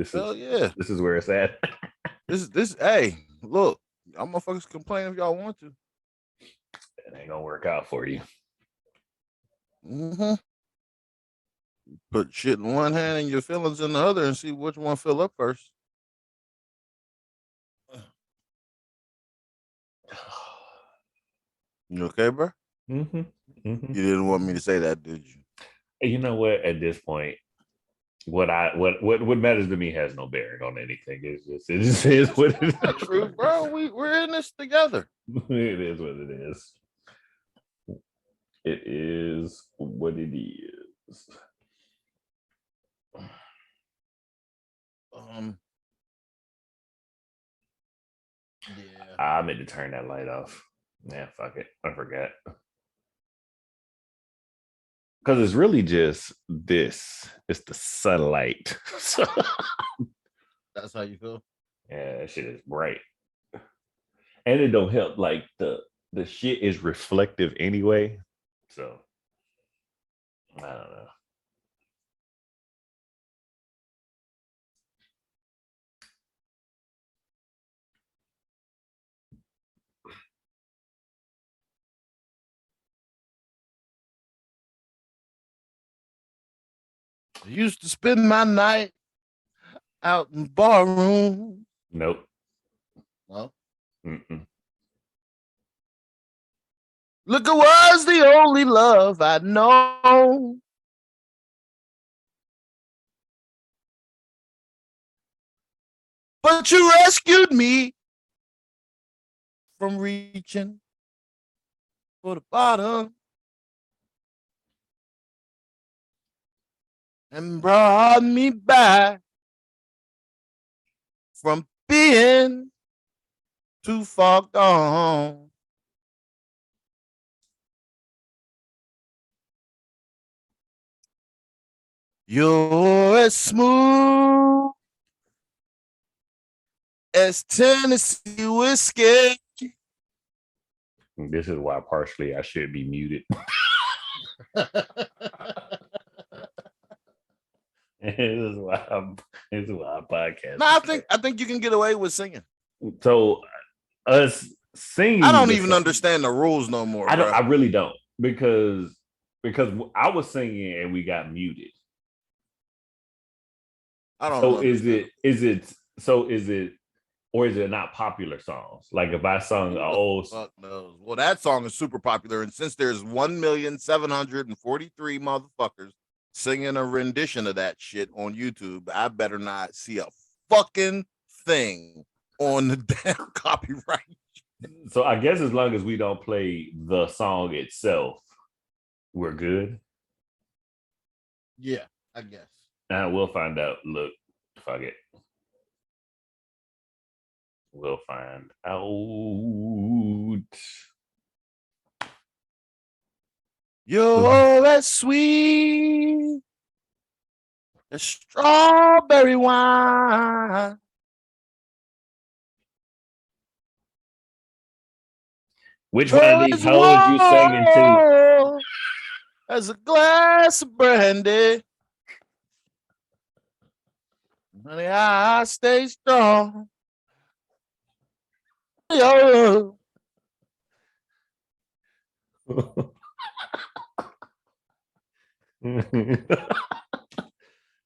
Hell yeah. This is where it's at. This hey, look, y'all motherfuckers complain if y'all want to. It ain't gonna work out for you. Mm-hmm. Put shit in one hand and your feelings in the other and see which one fill up first. You okay, bro? Mm-hmm. Mm-hmm. You didn't want me to say that, did you? You know what? At this point, what matters to me has no bearing on anything. It just is what it is. That's true, bro. We're in this together. It is what it is. It is what it is. Yeah. I meant to turn that light off. Yeah, fuck it. I forgot. Because it's really just this. It's the sunlight. So that's how you feel? Yeah, that shit is bright. And it don't help. Like the shit is reflective anyway. So I don't know. I used to spend my night out in barroom. Nope. No. Mm-mm. Liquor was the only love I'd known. But you rescued me from reaching for the bottom and brought me back from being too far gone. You're as smooth as Tennessee whiskey. This is why partially I should be muted. This is why I podcast. No, I think you can get away with singing. So us singing, I don't even understand the rules no more. I really don't because I was singing and we got muted. I don't. So is it or is it not popular songs? Like if I sung an old, fuck knows. Well, that song is super popular, and since there's 1,743 motherfuckers singing a rendition of that shit on YouTube, I better not see a fucking thing on the damn copyright. So I guess as long as we don't play the song itself, we're good. Yeah, I guess. And we'll find out. Look, fuck it. We'll find out. You're as sweet as strawberry wine. Which one of these hoes you singing to? As a glass of brandy. Honey, I stay strong. Yo.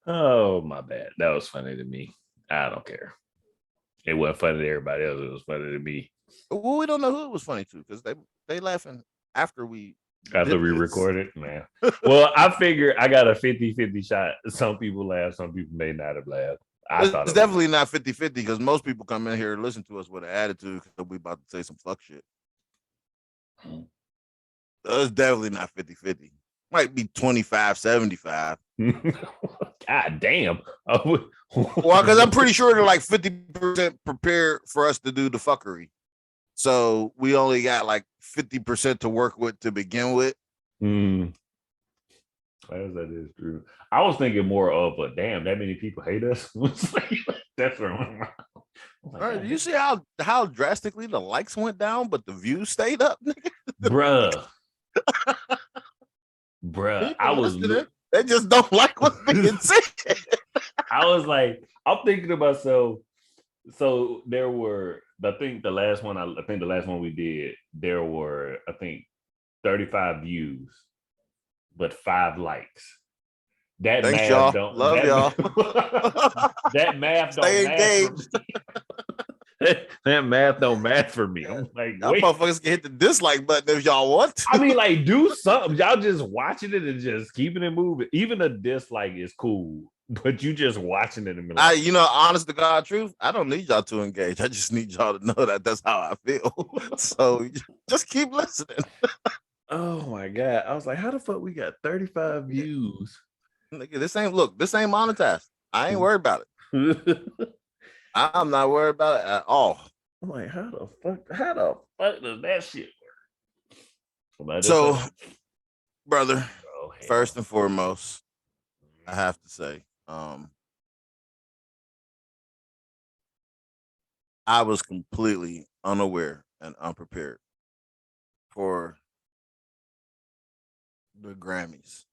Oh, my bad. That was funny to me. I don't care. It wasn't funny to everybody else. It was funny to me. Well, we don't know who it was funny to because they laughing after we recorded, man. Well, I figure I got a 50-50 shot. Some people laugh, some people may not have laughed. It's definitely not 50-50 because most people come in here and listen to us with an attitude because we about to say some fuck shit. It's definitely not 50-50. Might be 25-75. God damn. Well, because I'm pretty sure they're like 50% prepared for us to do the fuckery. So we only got like 50% to work with to begin with. That is true. I was thinking more of a damn, that many people hate us. That's wrong. All right, you see how drastically the likes went down, but the views stayed up, nigga? Bruh. I was they just don't like what's being said. I was like, I'm thinking to myself. So there were, I think the last one we did, there were, 35 views, but 5 likes. That Thanks, math y'all. don't Love y'all. that math don't Stay math for engaged. me. That math don't math for me. I'm like, Y'all wait. motherfuckers can hit the dislike button if y'all want to. I mean, like, do something. Y'all just watching it and just keeping it moving. Even a dislike is cool, but you just watching it and be like, Honest to God truth, I don't need y'all to engage. I just need y'all to know that that's how I feel. So just keep listening. oh my God. I was like, how the fuck we got 35 views? Nigga, this ain't monetized. I ain't worried about it. I'm not worried about it at all. I'm like, how the fuck does that shit work? So, brother, first and foremost, I have to say, I was completely unaware and unprepared for the Grammys.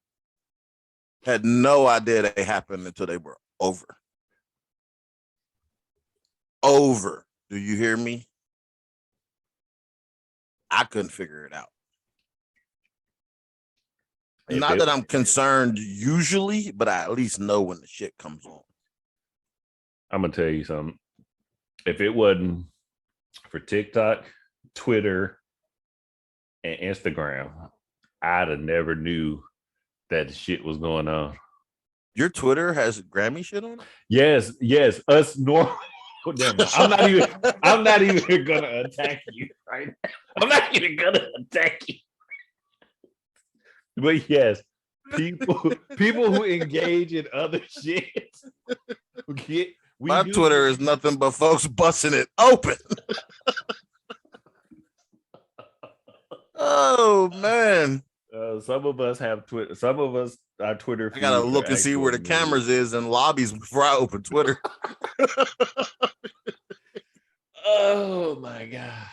Had no idea they happened until they were over. Over. Do you hear me? I couldn't figure it out. Not that I'm concerned usually, but I at least know when the shit comes on. I'm gonna tell you something. If it wasn't for TikTok, Twitter, and Instagram, I'd have never knew that the shit was going on. Your Twitter has Grammy shit on it? Yes. Us normal. I'm not even gonna attack you, right? I'm not even gonna attack you. But yes, people who engage in other shit my Twitter is nothing but folks busting it open. Oh man. Some of us have Twitter. Some of us our Twitter. I gotta look and see where the cameras is in lobbies before I open Twitter. Oh my God.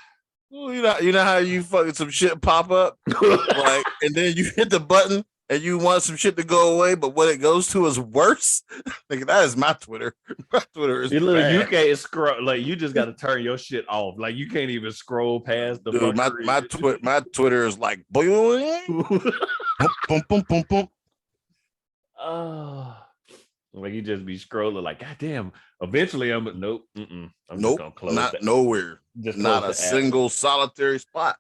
Well, you know how you fucking some shit pop up, like, and then you hit the button and you want some shit to go away, but what it goes to is worse. Like, that is my Twitter. My Twitter is bad. You can't scroll. Like, you just got to turn your shit off. Like, you can't even scroll past the. Dude, my Twitter is like boing. Boom, boom, boom, boom. Oh, like you just be scrolling. Like, God damn. Eventually, I'm nope. I'm just gonna close. Not nowhere. Just not a single solitary spot.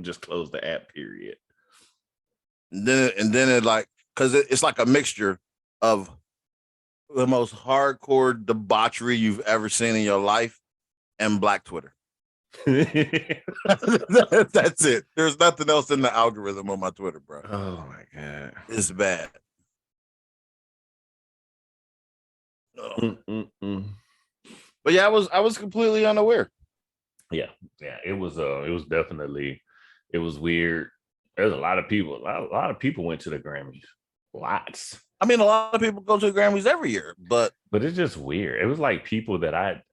Just close the app. Period. And then it like, because it's like a mixture of the most hardcore debauchery you've ever seen in your life and Black Twitter. That's it. There's nothing else in the algorithm on my Twitter, bro. Oh my God, it's bad. Oh. But yeah, I was completely unaware. Yeah, it was definitely, it was weird. There's a lot of people. A lot of people went to the Grammys. Lots. I mean, a lot of people go to the Grammys every year, but it's just weird. It was like people that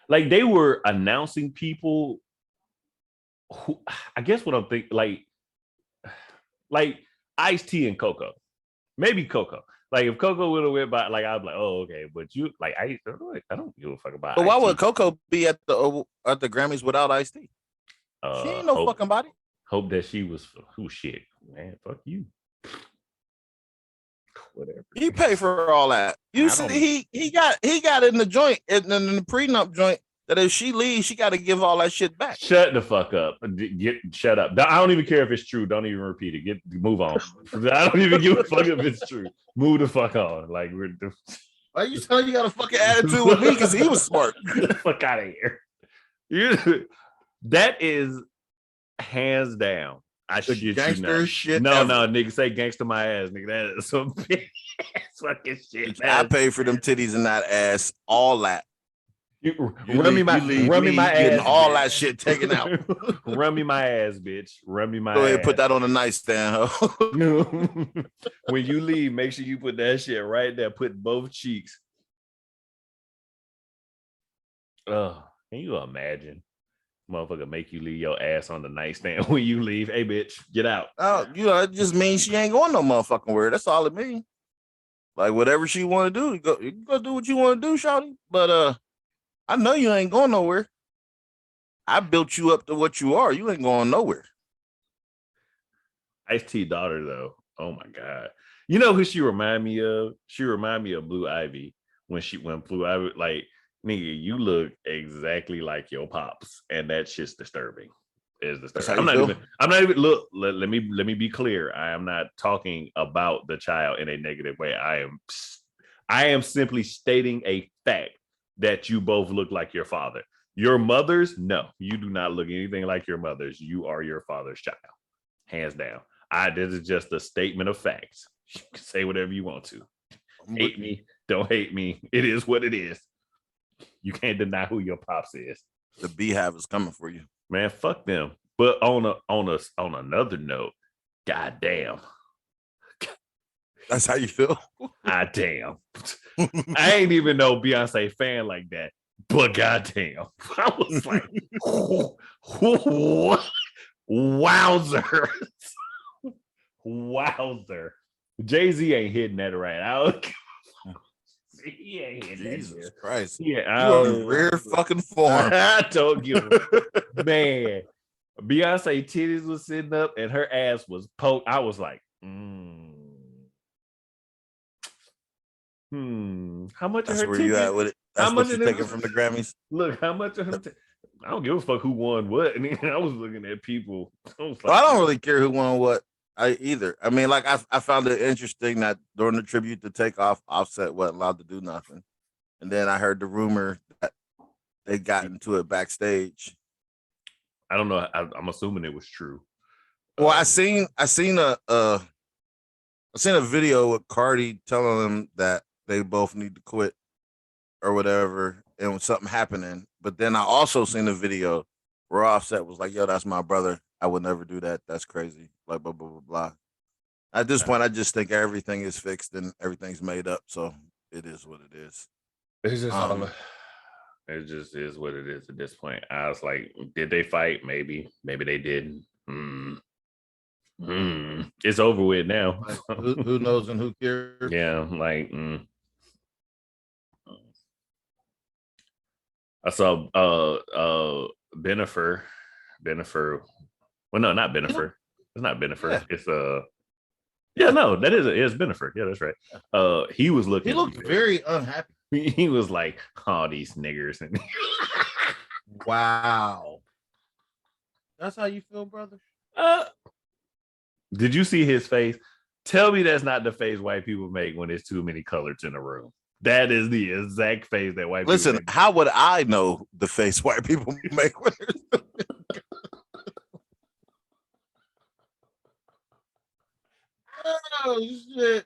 they were announcing people who, I guess what I'm thinking, like Ice-T and Coco, maybe Coco. Like, if Coco would have went by, like, I'd be like, oh, okay. But you, like, I don't give a fuck about. But why would Coco be at the Grammys without Ice-T? She ain't no fucking body. Hope that she was shit, man. Fuck you. Whatever. He paid for all that. You see, he got in the joint, in the prenup joint, that if she leaves, she got to give all that shit back. Shut the fuck up. Shut up. I don't even care if it's true. Don't even repeat it. Move on. I don't even give a fuck if it's true. Move the fuck on. Like, why you telling you got a fucking attitude with me? Because he was smart. Get the fuck out of here. That is hands down. I shit you not. Shit no, nigga, say gangster my ass, nigga. That is some big ass fucking shit. I pay for them titties and that ass, all that. Run me my ass. All that shit taken out. Run me my ass, bitch. Run me my ass. Go ahead and put that on the nightstand, huh? When you leave, make sure you put that shit right there. Put both cheeks. Oh, can you imagine? Motherfucker make you leave your ass on the nightstand when you leave. Hey, bitch, get out. Oh, it just means she ain't going no motherfucking word. That's all it means. Like whatever she want to do, you go do what you want to do, shawty. But I know you ain't going nowhere. I built you up to what you are. You ain't going nowhere. Ice-T daughter though. Oh my god. You know who she remind me of? She remind me of Blue Ivy when Blue Ivy like nigga, you look exactly like your pops, and that shit's disturbing. Is That's disturbing. how you feel? I'm not even look. Let me be clear. I am not talking about the child in a negative way. I am simply stating a fact that you both look like your father. Your mothers, no, you do not look anything like your mothers. You are your father's child, hands down. This is just a statement of facts. You can say whatever you want to. Hate me, don't hate me. It is what it is. You can't deny who your pops is. The Beehive is coming for you, man. Fuck them. But on another note, goddamn. That's how you feel. Goddamn. I ain't even no Beyonce fan like that. But goddamn, I was like, wowzer. Wowzer. Jay-Z ain't hitting that right. He ain't hitting Jesus that Christ. Yeah, you in rare fucking form. I don't give a man. Beyonce titties was sitting up and her ass was poked. I was like, how much That's of her where tickets? you at with it. That's what you taking from the Grammys. Look, how much of her I don't give a fuck who won what. And I was looking at people. I don't really care who won what either. I mean, like I found it interesting that during the tribute to Takeoff, Offset wasn't allowed to do nothing. And then I heard the rumor that they got into it backstage. I don't know. I'm assuming it was true. Well, I seen a video with Cardi telling them that they both need to quit or whatever, and something happening. But then I also seen a video where Offset was like, "Yo, that's my brother. I would never do that. That's crazy." Like blah blah blah blah. At this point, I just think everything is fixed and everything's made up. So it is what it is. It's just it just is what it is at this point. I was like, did they fight? Maybe they didn't. It's over with now. Like, who knows and who cares? Yeah, like I saw Benifer. Well, no, not Benifer. It's not Benifer. Yeah. It's no, that is it's Benifer. Yeah, that's right. He was looking. He looked very unhappy. He was like, "Oh, these niggers." Wow, that's how you feel, brother. Did you see his face? Tell me that's not the face white people make when there's too many colors in a room. That is the exact face that white people make. How would I know the face white people make when there's oh shit.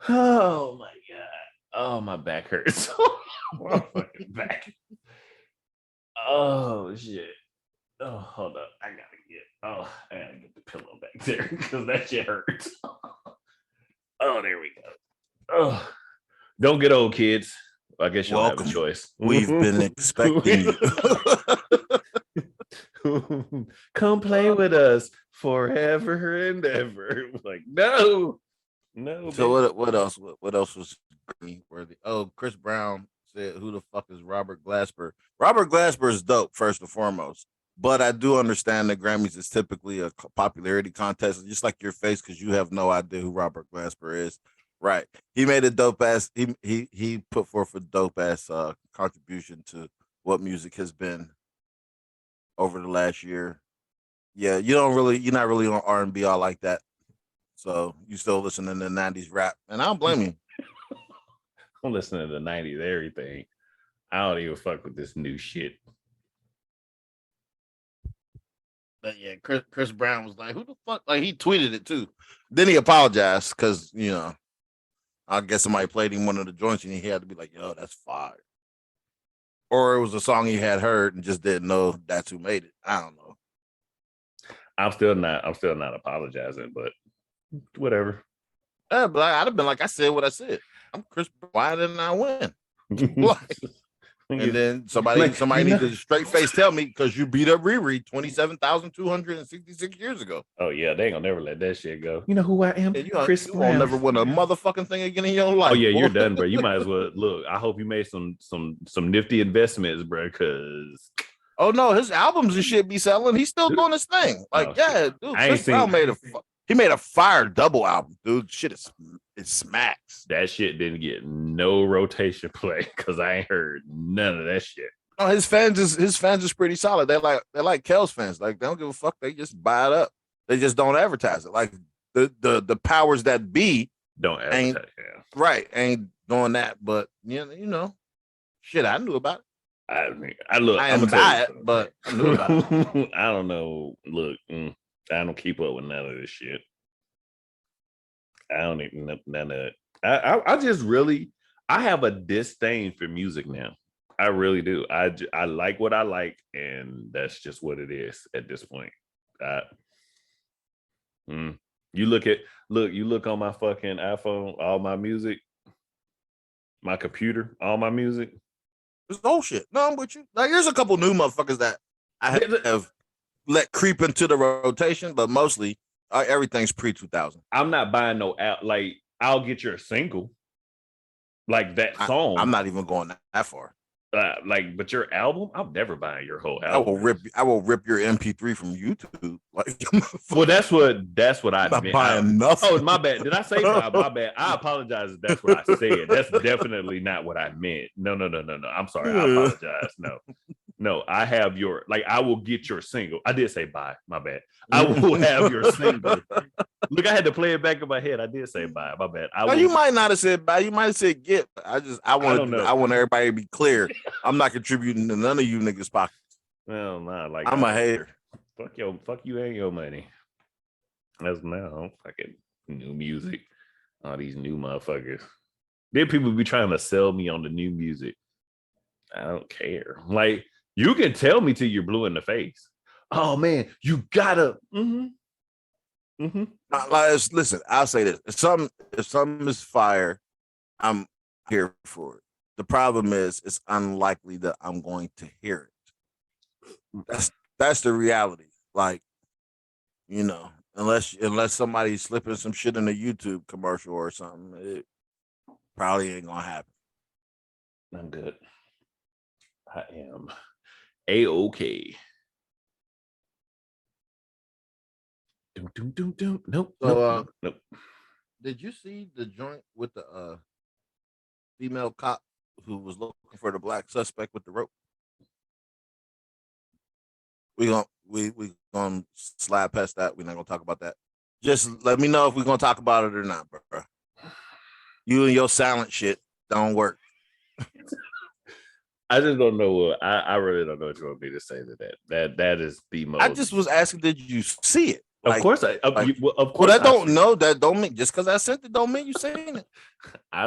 Oh my god. Oh, my back hurts. My fucking back. Oh shit. Oh, hold up. I gotta get the pillow back there because that shit hurts. Oh, there we go. Oh, don't get old, kids. I guess you'll have a choice. We've been expecting you. Come play with us forever and ever. Like, no. So what else? What else was worthy? Oh, Chris Brown said, "Who the fuck is Robert Glasper?" Robert Glasper is dope, first and foremost. But I do understand the Grammys is typically a popularity contest, just like your face, because you have no idea who Robert Glasper is. Right. He made a dope ass. He put forth a dope ass contribution to what music has been over the last year. Yeah, you're not really on R&B all like that. So you still listening to the 90s rap, and I don't blame you. I'm listening to the 90s everything. I don't even fuck with this new shit. But yeah, Chris Brown was like, "Who the fuck?" Like he tweeted it too. Then he apologized because I guess somebody played him one of the joints and he had to be like, "Yo, that's fire." Or it was a song he had heard and just didn't know that's who made it. I don't know. I'm still not apologizing, but whatever. Yeah, but I'd have been like, I said what I said. I'm Chris. Why didn't I win? Like, And then somebody needs to straight face tell me because you beat up Riri 27,266 years ago. Oh yeah, they ain't gonna never let that shit go. You know who I am? And you Brown. won't never win a motherfucking thing again in your life. Oh yeah, boy. you're done, bro. You might as well look. I hope you made some nifty investments, bro. Because oh no, his albums and shit be selling. He's still doing his thing. Like yeah, dude. Chris Brown made a fire double album, dude. Shit it smacks. That shit didn't get no rotation play because I ain't heard none of that shit. No, his fans is pretty solid. They're like Kel's fans. Like they don't give a fuck. They just buy it up. They just don't advertise it. Like the powers that be don't advertise. Ain't doing that. But you know, shit, I knew about it. I am buy it, but I knew about it. I don't know. Look, I don't keep up with none of this shit. I don't even know none of it. I just really I have a disdain for music now. I really do. I like what I like, and that's just what it is at this point. You look on my fucking iPhone, all my music, my computer, all my music. It's the whole shit. No, I'm with you. Like, there's a couple new motherfuckers that I have let creep into the rotation, but mostly everything's pre-2000. I'm not buying no out. Like, I'll get your single, like that song. I'm not even going that far. But your album, I'm never buying your whole album. I will rip your MP3 from YouTube. Like, well, that's what I meant. Buying nothing. Oh, my bad. Did I say my bad? I apologize if that's what I said. That's definitely not what I meant. No. I'm sorry. I apologize. No. I have your I will get your single. I did say buy. My bad. I will have your single. Look, I had to play it back in my head. I did say buy. My bad. You might not have said buy. You might have said get. I want everybody to be clear. I'm not contributing to none of you niggas' pockets. Well, nah, I'm a hater. Fuck you and your money. That's now fucking new music. All these new motherfuckers. Then people be trying to sell me on the new music. I don't care. Like, you can tell me till you're blue in the face. Oh man, you gotta. Listen, I'll say this: if something is fire, I'm here for it. The problem is, it's unlikely that I'm going to hear it. That's the reality. Like, you know, unless somebody's slipping some shit in a YouTube commercial or something, it probably ain't gonna happen. I'm good. I am A-okay. Nope. So, nope. Did you see the joint with the female cop who was looking for the black suspect with the rope? We gonna slide past that. We're not gonna talk about that. Just let me know if we're gonna talk about it or not, bro. You and your silent shit don't work. I just don't know what I really don't know what you want me to say to that. That is the most. I just was asking, did you see it? Of course, of course. Well, I don't know. That don't mean just because I sent it don't mean you seen it. I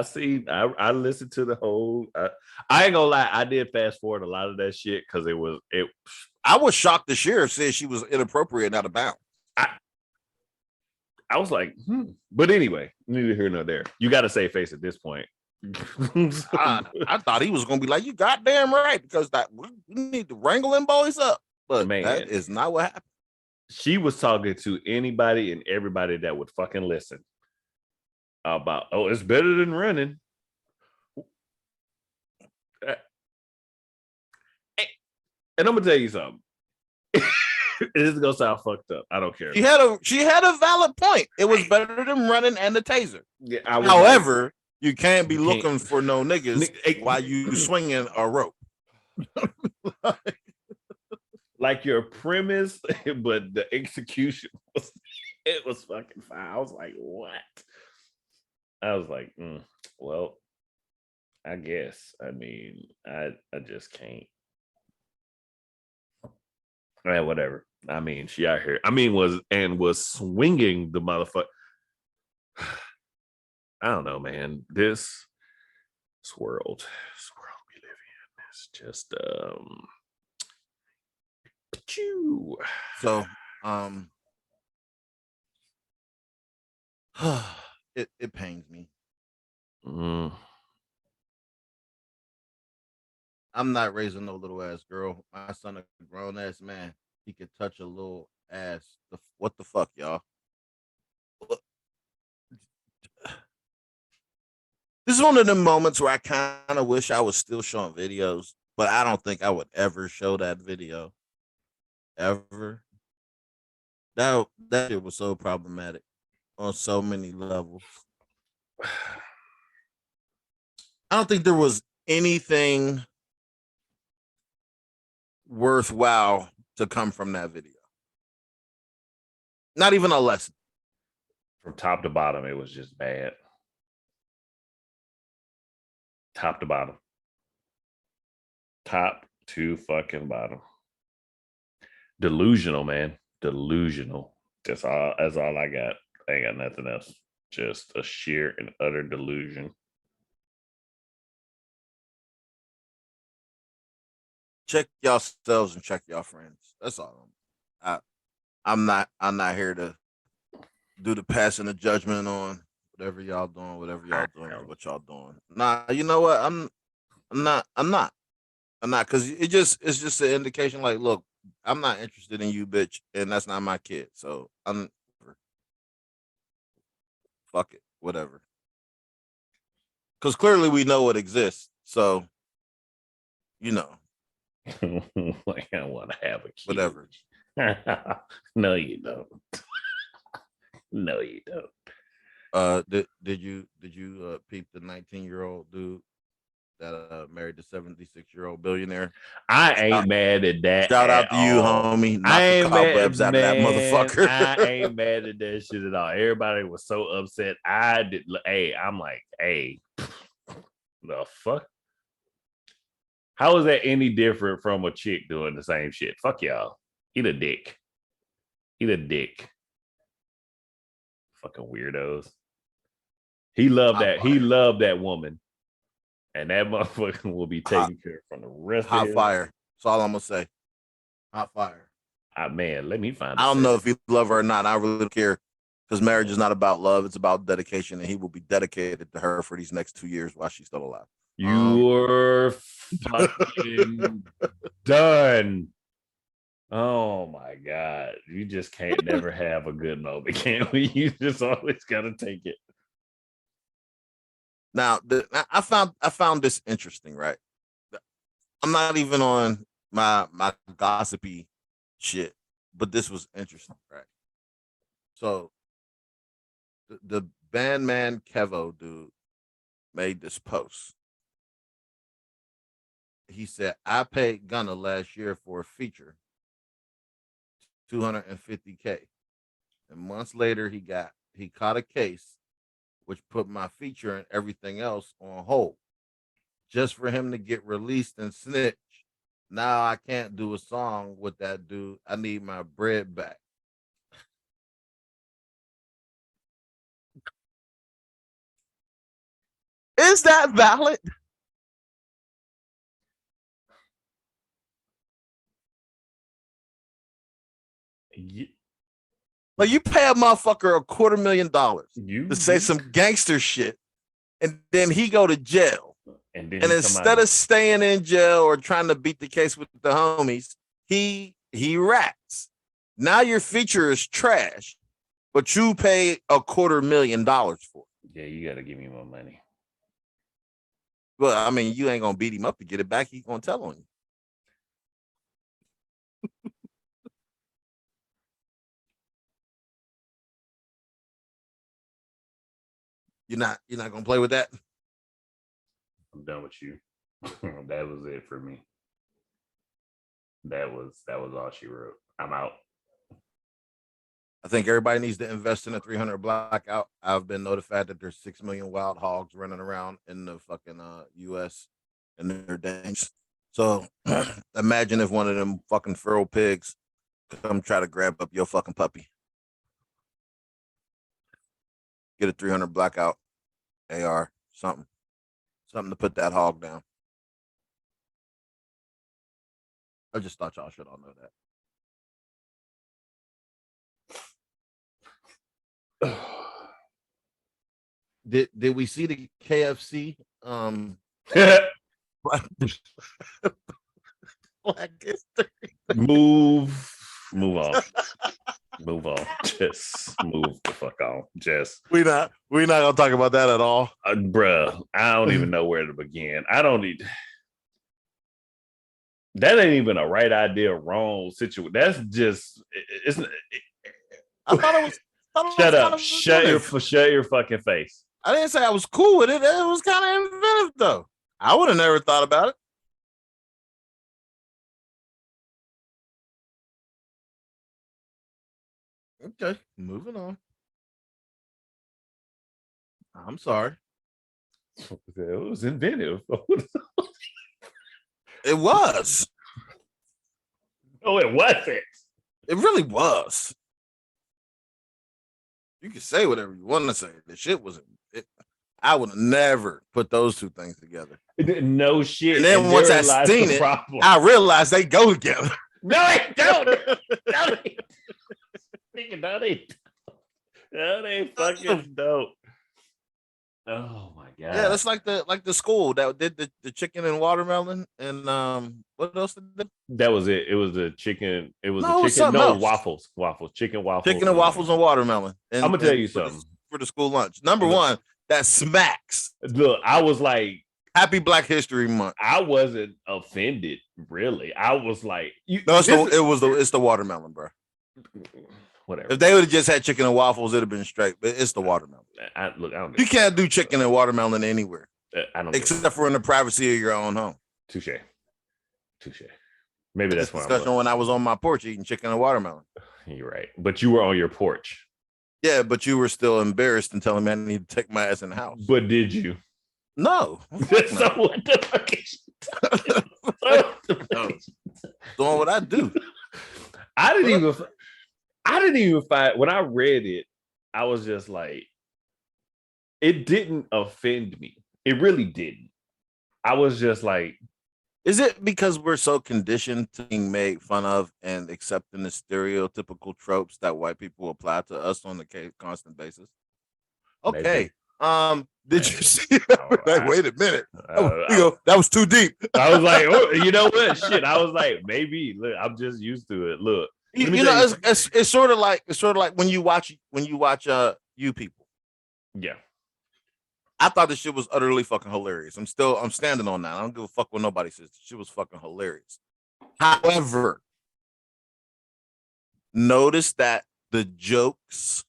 listened to the whole. I ain't gonna lie. I did fast forward a lot of that shit because it. I was shocked the sheriff said she was inappropriate and out of bounds. I was like, But anyway, neither here nor there. You got to save face at this point. I thought he was gonna be like, you goddamn right, because we need to wrangle them boys up. But man, that is not what happened. She was talking to anybody and everybody that would fucking listen about, it's better than running. And I'm gonna tell you something. This is gonna sound fucked up. I don't care. She had a valid point. It was better than running and the taser. Yeah, however, you can't be looking for no niggas while you swinging a rope. Like your premise, but the execution was fucking fine. I was like, what? I was like, well, I guess. I mean, I just can't. Right, whatever. I mean, she out here. I mean, was swinging the motherfucker. I don't know, man. This world we live in is just So it pains me. I'm not raising no little ass girl. My son a grown ass man. He could touch a little ass. What the fuck, y'all? What- This is one of the moments where I kind of wish I was still showing videos, but I don't think I would ever show that video ever. That shit was so problematic on so many levels. I don't think there was anything worthwhile to come from that video. Not even a lesson. From top to bottom, it was just bad. Top to bottom. Top to fucking bottom. Delusional, man. Delusional. That's all I got. I ain't got nothing else. Just a sheer and utter delusion. Check yourselves and check your friends. That's all. I'm not here to do the passing of judgment on whatever y'all doing, what y'all doing. Nah, you know what? I'm not because it's just an indication. Like, look, I'm not interested in you, bitch, and that's not my kid. So I'm fuck it, whatever. Because clearly we know it exists. So you know, Like I want to have a kid. whatever. No, you don't. No, you don't. Did you peep the 19-year-old dude that married the 76-year-old billionaire? I ain't mad at that. Shout out to you, all. homie. Knock I the ain't mad, cobwebs out of that motherfucker. I ain't mad at that shit at all. Everybody was so upset. I did. Hey, I'm like, hey, the fuck? How is that any different from a chick doing the same shit? Fuck y'all. He the dick. He the dick. Fucking weirdos. He loved that. He loved that woman. And that motherfucker will be taken care of from the rest of his fire. That's all I'm gonna say. Hot fire. Man, let me find. I don't know if he love her or not. I really don't care because marriage is not about love; it's about dedication, and he will be dedicated to her for these next 2 years while she's still alive. You're fucking done. Oh my god, you just can't never have a good moment, can we? You just always gotta take it. Now, I found this interesting, right? I'm not even on my gossipy shit, but this was interesting, right? So, the Bandman Kevo dude made this post. He said, "I paid Gunna last year for a feature, $250K, and months later he caught a case." Which put my feature and everything else on hold just for him to get released and snitch. Now I can't do a song with that dude. I need my bread back. Is that valid? Like, you pay a motherfucker $250,000 to say some gangster shit, and then he go to jail. And instead of staying in jail or trying to beat the case with the homies, he rats. Now your feature is trash, but you pay $250,000 for it. Yeah, you gotta give me more money. Well, I mean, you ain't gonna beat him up to get it back. He's gonna tell on you. You're not gonna play with that? I'm done with you. That was it for me. That was all she wrote. I'm out. I think everybody needs to invest in a 300 blackout. I've been notified that there's 6 million wild hogs running around in the fucking US and they're dangerous. So imagine if one of them fucking feral pigs come try to grab up your fucking puppy. Get a 300 blackout AR, something to put that hog down. I just thought y'all should all know that. Did we see the KFC Black history. Move on. Move on. Just move the fuck on. Just we not gonna talk about that at all. Bruh, I don't even know where to begin. I don't need that ain't even a right idea, wrong situation. That's just it's I thought it was shut up. Kind of Shut your fucking face. I didn't say I was cool with it. It was kind of inventive though. I would have never thought about it. Okay, moving on. I'm sorry. It was inventive. It was. No, it wasn't. It really was. You can say whatever you want to say. The shit was. I would have never put those two things together. No shit. And then once I seen it, I realized they go together. No, they don't. No, they fucking don't. Oh my god. Yeah, that's like the school that did the chicken and watermelon and what else did they do? That was it. It was the chicken. It was No, the chicken. No, else. waffles. Chicken waffles. Chicken and waffles and watermelon. And, I'm gonna tell you something for the school lunch. Number one, that smacks. Look, I was like, Happy Black History Month. I wasn't offended, really. I was like, it's the watermelon, bro. Whatever. If they would have just had chicken and waffles, it'd have been straight. But it's the watermelon. I don't. You can't do chicken and watermelon anywhere. I don't. Except for in the privacy of your own home. Touche. Maybe that's why discussion when I was on my porch eating chicken and watermelon. You're right, but you were on your porch. Yeah, but you were still embarrassed and telling me I need to take my ass in the house. But did you? No. So what the fuck is doing what I do? I didn't even find when I read it, I was just like, it didn't offend me. It really didn't. I was just like, is it because we're so conditioned to being made fun of and accepting the stereotypical tropes that white people apply to us on a constant basis? Okay. Maybe. Did you see? Like, wait a minute. That was too deep. I was like, oh, you know what? Shit. I was like, maybe. Look, I'm just used to it. Look, you know, it's sort of like when you watch You People. Yeah. I thought this shit was utterly fucking hilarious. I'm standing on that. I don't give a fuck what nobody says. This shit was fucking hilarious. However, notice that the jokes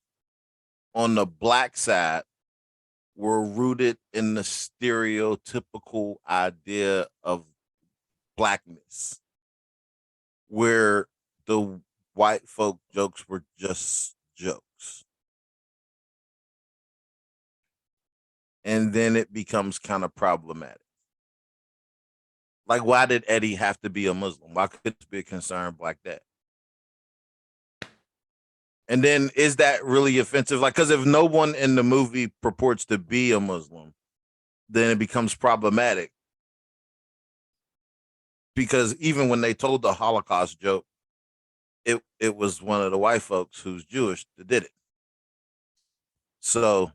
on the black side were rooted in the stereotypical idea of blackness, where the white folk jokes were just jokes. And then it becomes kind of problematic. Like, why did Eddie have to be a Muslim? Why couldn't it be a concerned black dad? And then is that really offensive? Like, because if no one in the movie purports to be a Muslim, then it becomes problematic. Because even when they told the Holocaust joke, it was one of the white folks who's Jewish that did it. So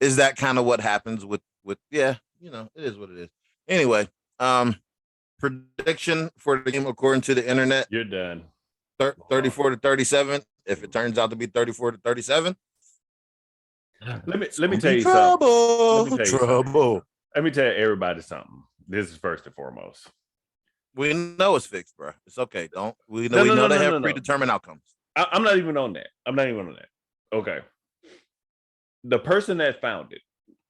is that kind of what happens with yeah, you know, it is what it is. Anyway, prediction for the game according to the internet. You're done. 34 to 37. If it turns out to be 34 to 37. Let me tell you something. Trouble. Let me tell everybody something. This is first and foremost. We know it's fixed, bro. It's okay. We know they have predetermined outcomes. I'm not even on that. Okay. The person that found it,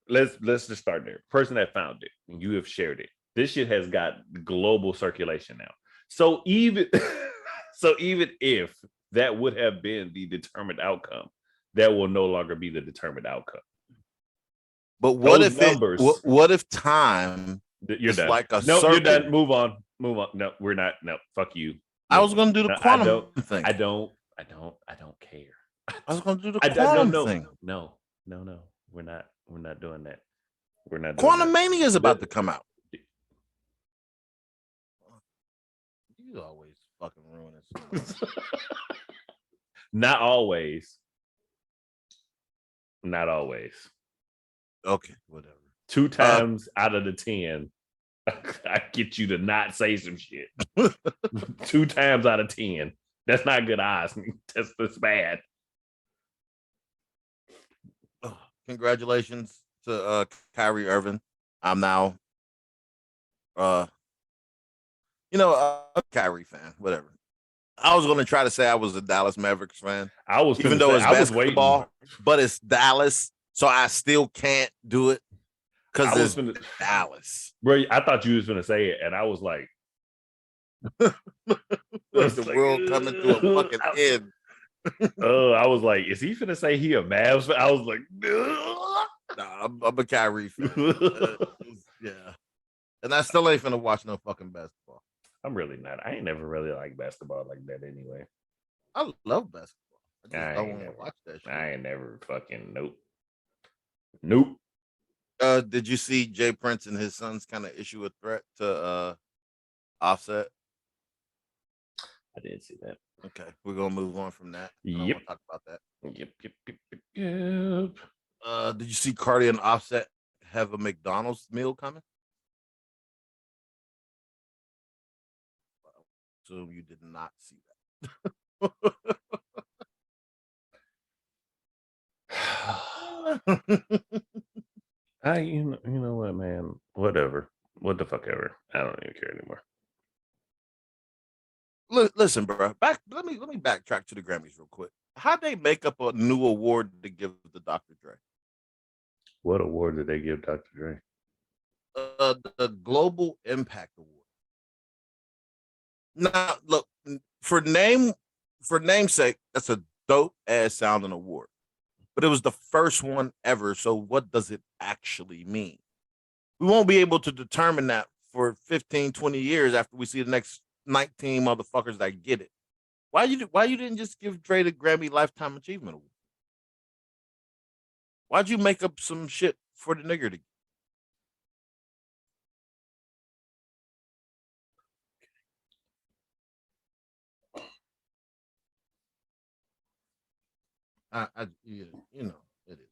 let's just start there. Person that found it, and you have shared it. This shit has got global circulation now. So even if that would have been the determined outcome, that will no longer be the determined outcome. But what if time you're done. Like a no, circle? You're done. Move on. No, we're not. No, fuck you. I was gonna do the quantum thing. I don't care. I was gonna do the quantum thing. No. We're not doing that. We're not. Quantumania is about to come out. You always fucking ruin it. Not always. Not always. Okay, whatever. 2 times out of the 10, I get you to not say some shit 2 times out of 10. That's not good odds. That's bad. Congratulations to Kyrie Irving. I'm now a Kyrie fan, whatever. I was gonna try to say I was a Dallas Mavericks fan, I was even finna though say, it's I was waiting. basketball, but it's Dallas, so I still can't do it I because was it's finna, Dallas. bro. I thought you was gonna say it, and I was like, Like the world coming to a fucking end. I was like, is he finna say he a Mavs fan? I was like, Nah, I'm a Kyrie fan. Yeah, and I still ain't finna watch no fucking basketball. I'm really not. I ain't never really liked basketball like that anyway. I love basketball. I just I don't ain't want to never, watch that shit. I ain't never fucking nope. Did you see Jay Prince and his sons kind of issue a threat to Offset? I didn't see that. Okay, we're gonna move on from that. I don't Yep. want to talk about that. Yep. Did you see Cardi and Offset have a McDonald's meal coming? So you did not see that. You know what, man? Whatever. What the fuck ever. I don't even care anymore. Listen, bro. Let me backtrack to the Grammys real quick. How'd they make up a new award to give to Dr. Dre? What award did they give Dr. Dre? The Global Impact Award. Now, look, for namesake, that's a dope ass sounding award. But it was the first one ever. So what does it actually mean? We won't be able to determine that for 15, 20 years after we see the next 19 motherfuckers that get it. Why you didn't just give Dre the Grammy Lifetime Achievement Award? Why'd you make up some shit for the nigger to get? You know, it is.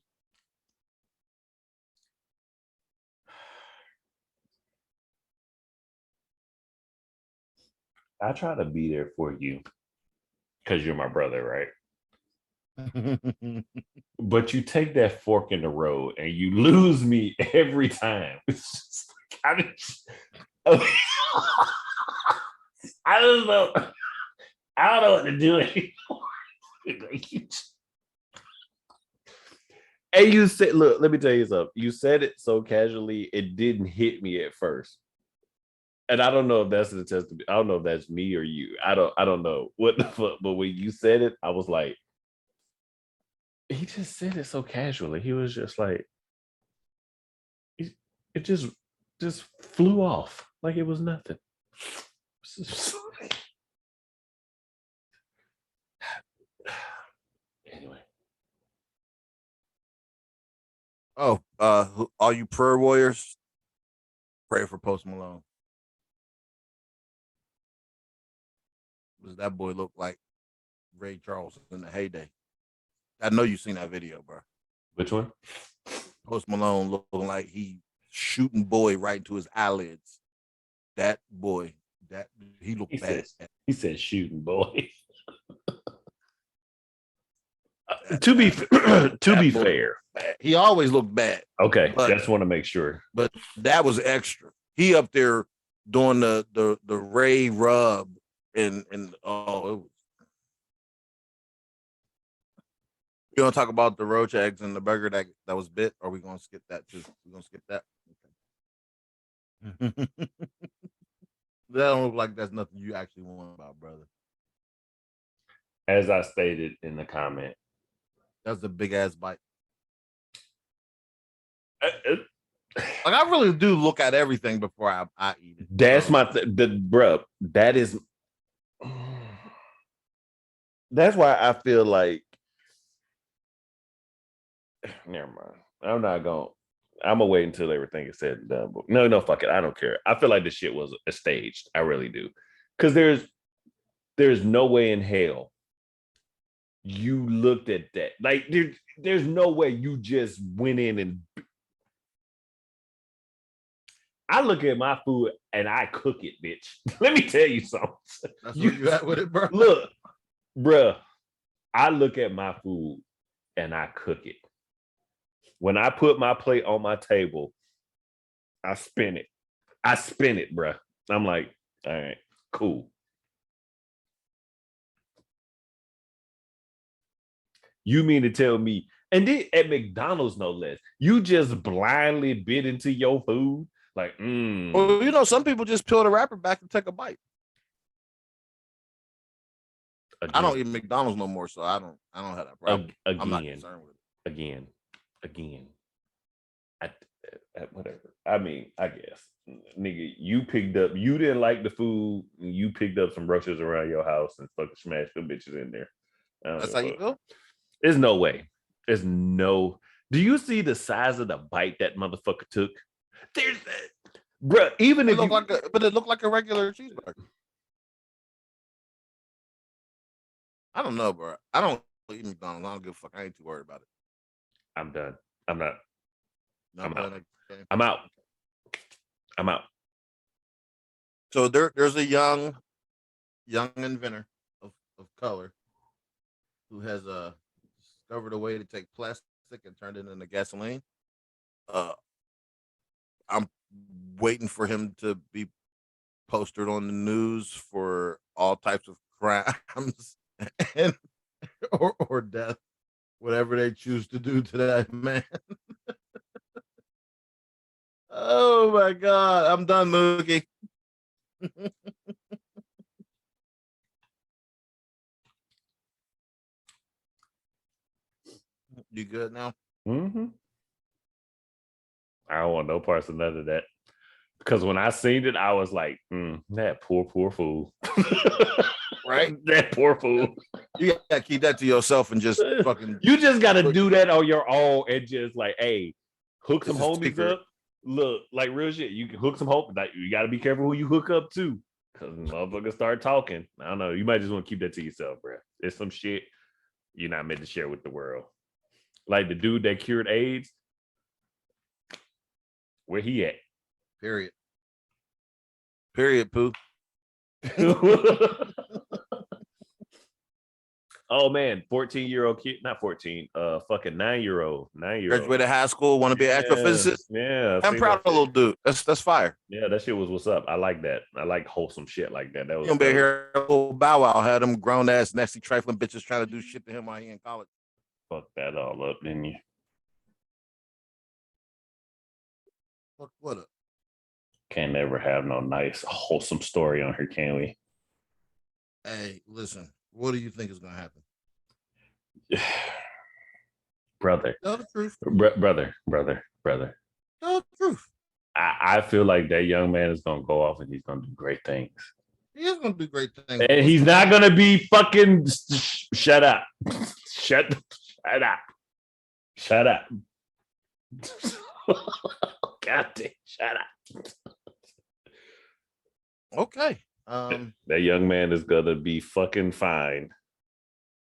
I try to be there for you because you're my brother, right? But you take that fork in the road and you lose me every time. It's just like, I don't know. I don't know what to do anymore. And you said, look, let me tell you something. You said it so casually, it didn't hit me at first. And I don't know if that's the test. I don't know if that's me or you. I don't know what the fuck. But when you said it, I was like, he just said it so casually. He was just like, it just flew off like it was nothing. Anyway. Oh, all you prayer warriors, pray for Post Malone. Does that boy look like Ray Charles in the heyday? I know you've seen that video, bro. Which one? Post Malone looking like he shooting boy right into his eyelids. That boy, that he looked bad. He said shooting boy. To be fair, he always looked bad. Okay, just want to make sure. But that was extra. He up there doing the Ray rub and oh. You want to talk about the roach eggs and the burger that was bit? Or are we gonna skip that too? We're gonna skip that. Okay. That don't look like that's nothing you actually want about, brother. As I stated in the comment, that's a big ass bite. Like I really do look at everything before I eat it. That's bro. That is. That's why I feel like. Never mind. I'm not going. I'm gonna wait until everything is said and done. But no, fuck it. I don't care. I feel like this shit was staged. I really do, because there's no way in hell you looked at that. Like there's no way you just went in and. I look at my food and I cook it, bitch. Let me tell you something. That's where you at with it, bro. Look, bruh, I look at my food and I cook it. When I put my plate on my table, I spin it. I spin it, bruh. I'm like, all right, cool. You mean to tell me, and then at McDonald's, no less, you just blindly bit into your food? Like, Well, you know, some people just peel the wrapper back and take a bite. Again, I don't eat McDonald's no more, so I don't have that problem. Again, I'm not concerned with it. Again. Whatever. I mean, I guess, nigga, you didn't like the food, and you picked up some roaches around your house and fucking smashed them bitches in there. That's how you feel? There's no way. There's no. Do you see the size of the bite that motherfucker took? There's, bruh. Even if but it looked like a regular cheeseburger. I don't know, bro. I don't eat McDonald's. I don't give a fuck. I ain't too worried about it. I'm done. I'm not. I'm out. Okay. I'm out. I'm out. So there's a young inventor of color who has discovered a way to take plastic and turn it into gasoline. I'm waiting for him to be posted on the news for all types of crimes and or death, whatever they choose to do to that man. Oh my God, I'm done, Mookie. You good now? Mm-hmm. I don't want no parts of none of that. Because when I seen it, I was like, that poor fool. Right? That poor fool. You gotta keep that to yourself and just fucking. You just gotta do that on your own and just like, hey, hook some homies up. Look, like real shit. You can hook some hope. Like, you gotta be careful who you hook up to. Because motherfuckers start talking. I don't know. You might just want to keep that to yourself, bro. It's some shit you're not meant to share with the world. Like the dude that cured AIDS. Where he at? Period, Pooh. Oh man, 14-year-old kid, not 14, fucking 9-year-old. Graduated high school, want to be an astrophysicist. Yeah, I'm proud of a little dude. That's fire. Yeah, that shit was what's up. I like that. I like wholesome shit like that. That was gonna be here. Little Bow Wow had them grown ass, nasty, trifling bitches trying to do shit to him while he in college. Fuck that all up, didn't you? Fuck what up? Can't never have no nice, wholesome story on her, can we? Hey, listen. What do you think is gonna happen? Brother. Tell the truth. Brother. Tell the truth. I feel like that young man is gonna go off and he's gonna do great things. He is gonna do great things. And he's not gonna be fucking shut up. Shut up. God damn, shut up. Okay. That young man is gonna be fucking fine.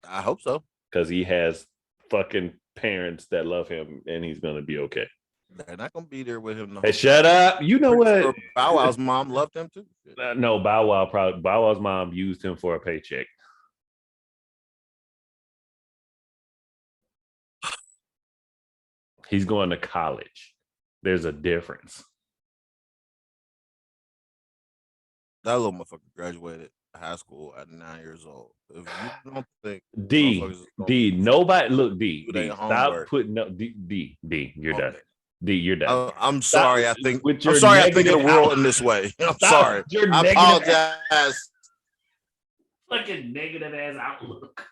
I hope so. Because he has fucking parents that love him and he's gonna be okay. They're not gonna be there with him. Hey, shut up. You know what? Sure Bow Wow's mom loved him too. No, Bow Wow's mom used him for a paycheck. He's going to college. There's a difference. That little motherfucker graduated high school at 9 years old. If you don't think D, nobody look D. Stop putting up D. You're done. D, you're done. I'm sorry. I think of the world in this way. I'm sorry. I apologize. Fucking negative ass outlook.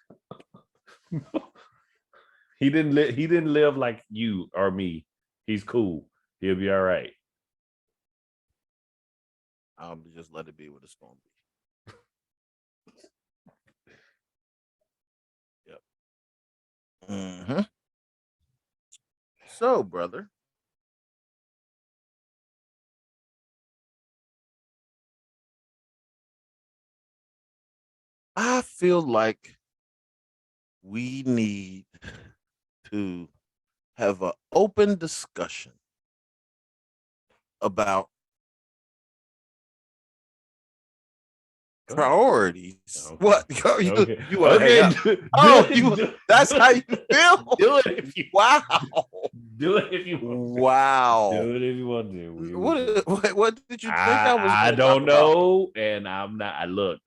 He didn't live like you or me. He's cool. He'll be all right. I'll just let it be what it's gonna be. Yep. Mm-hmm. So, brother. I feel like we need to have an open discussion about Go ahead. Priorities. Okay. What? You, Okay. you want to hang up? Oh, that's how you feel? Do it if you Wow. do it if you want to. Wow. Do it if you want to. What did you think I was I gonna don't talk about? know, and I'm not. I look.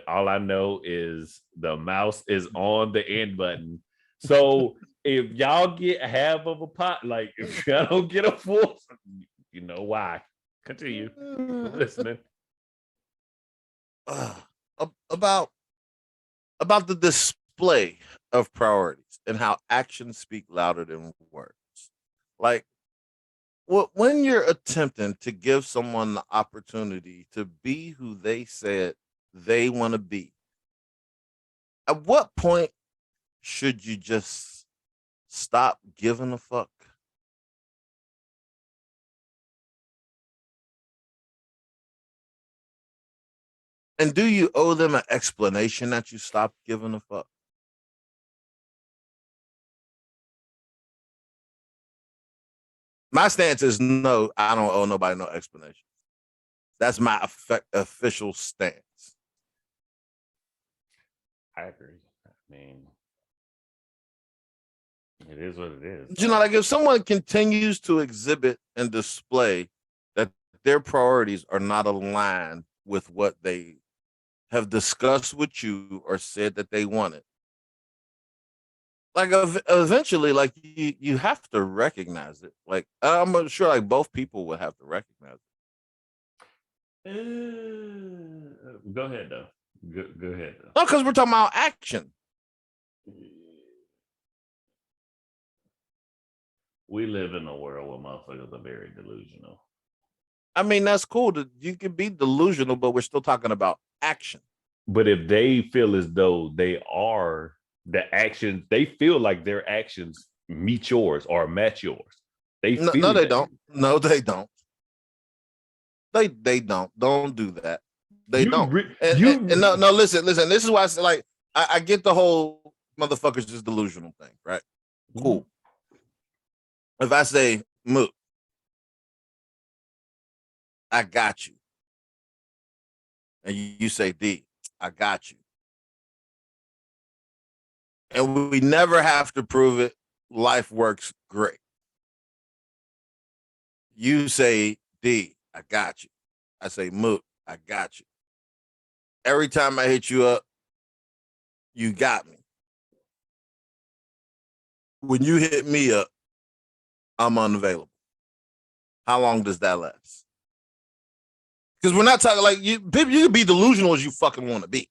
All I know is the mouse is on the end button. So if y'all get half of a pot, like if y'all don't get a full, you know why. Continue. I'm listening. Uh, about the display of priorities and how actions speak louder than words. Like, when you're attempting to give someone the opportunity to be who they said they want to be, at what point should you just stop giving a fuck? And do you owe them an explanation that you stopped giving a fuck? My stance is no, I don't owe nobody no explanation. That's my official stance. I agree. I mean, it is what it is. You know, like if someone continues to exhibit and display that their priorities are not aligned with what they have discussed with you or said that they wanted, like eventually, like you have to recognize it. Like I'm sure, like both people would have to recognize it. Go ahead though. Go ahead though. No, because we're talking about action. We live in a world where motherfuckers are very delusional. I mean, that's cool. You can be delusional, but we're still talking about action. But if they feel as though they are the actions, they feel like their actions meet yours or match yours. They No, feel they don't. No, they don't. They don't. Don't do that. They don't. And no, listen. This is why I say, like, I get the whole motherfuckers just delusional thing, right? Cool. If I say, Mook, I got you. And you say, D, I got you. And we never have to prove it. Life works great. You say, D, I got you. I say, Mook, I got you. Every time I hit you up, you got me. When you hit me up, I'm unavailable. How long does that last? Because we're not talking like you can be delusional as you fucking want to be.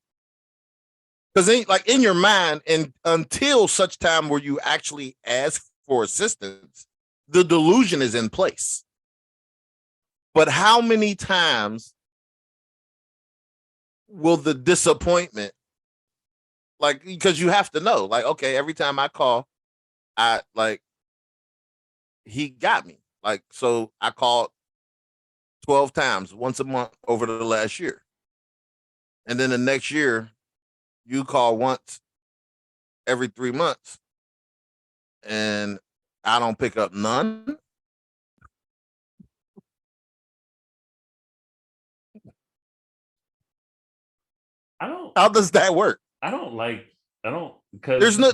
Because like in your mind, and until such time where you actually ask for assistance, the delusion is in place. But how many times will the disappointment, like, because you have to know, like, okay, every time I call, I like, he got me. Like, so I called 12 times, once a month over the last year. And then the next year, you call once every 3 months. And I don't pick up none. How does that work? Because there's no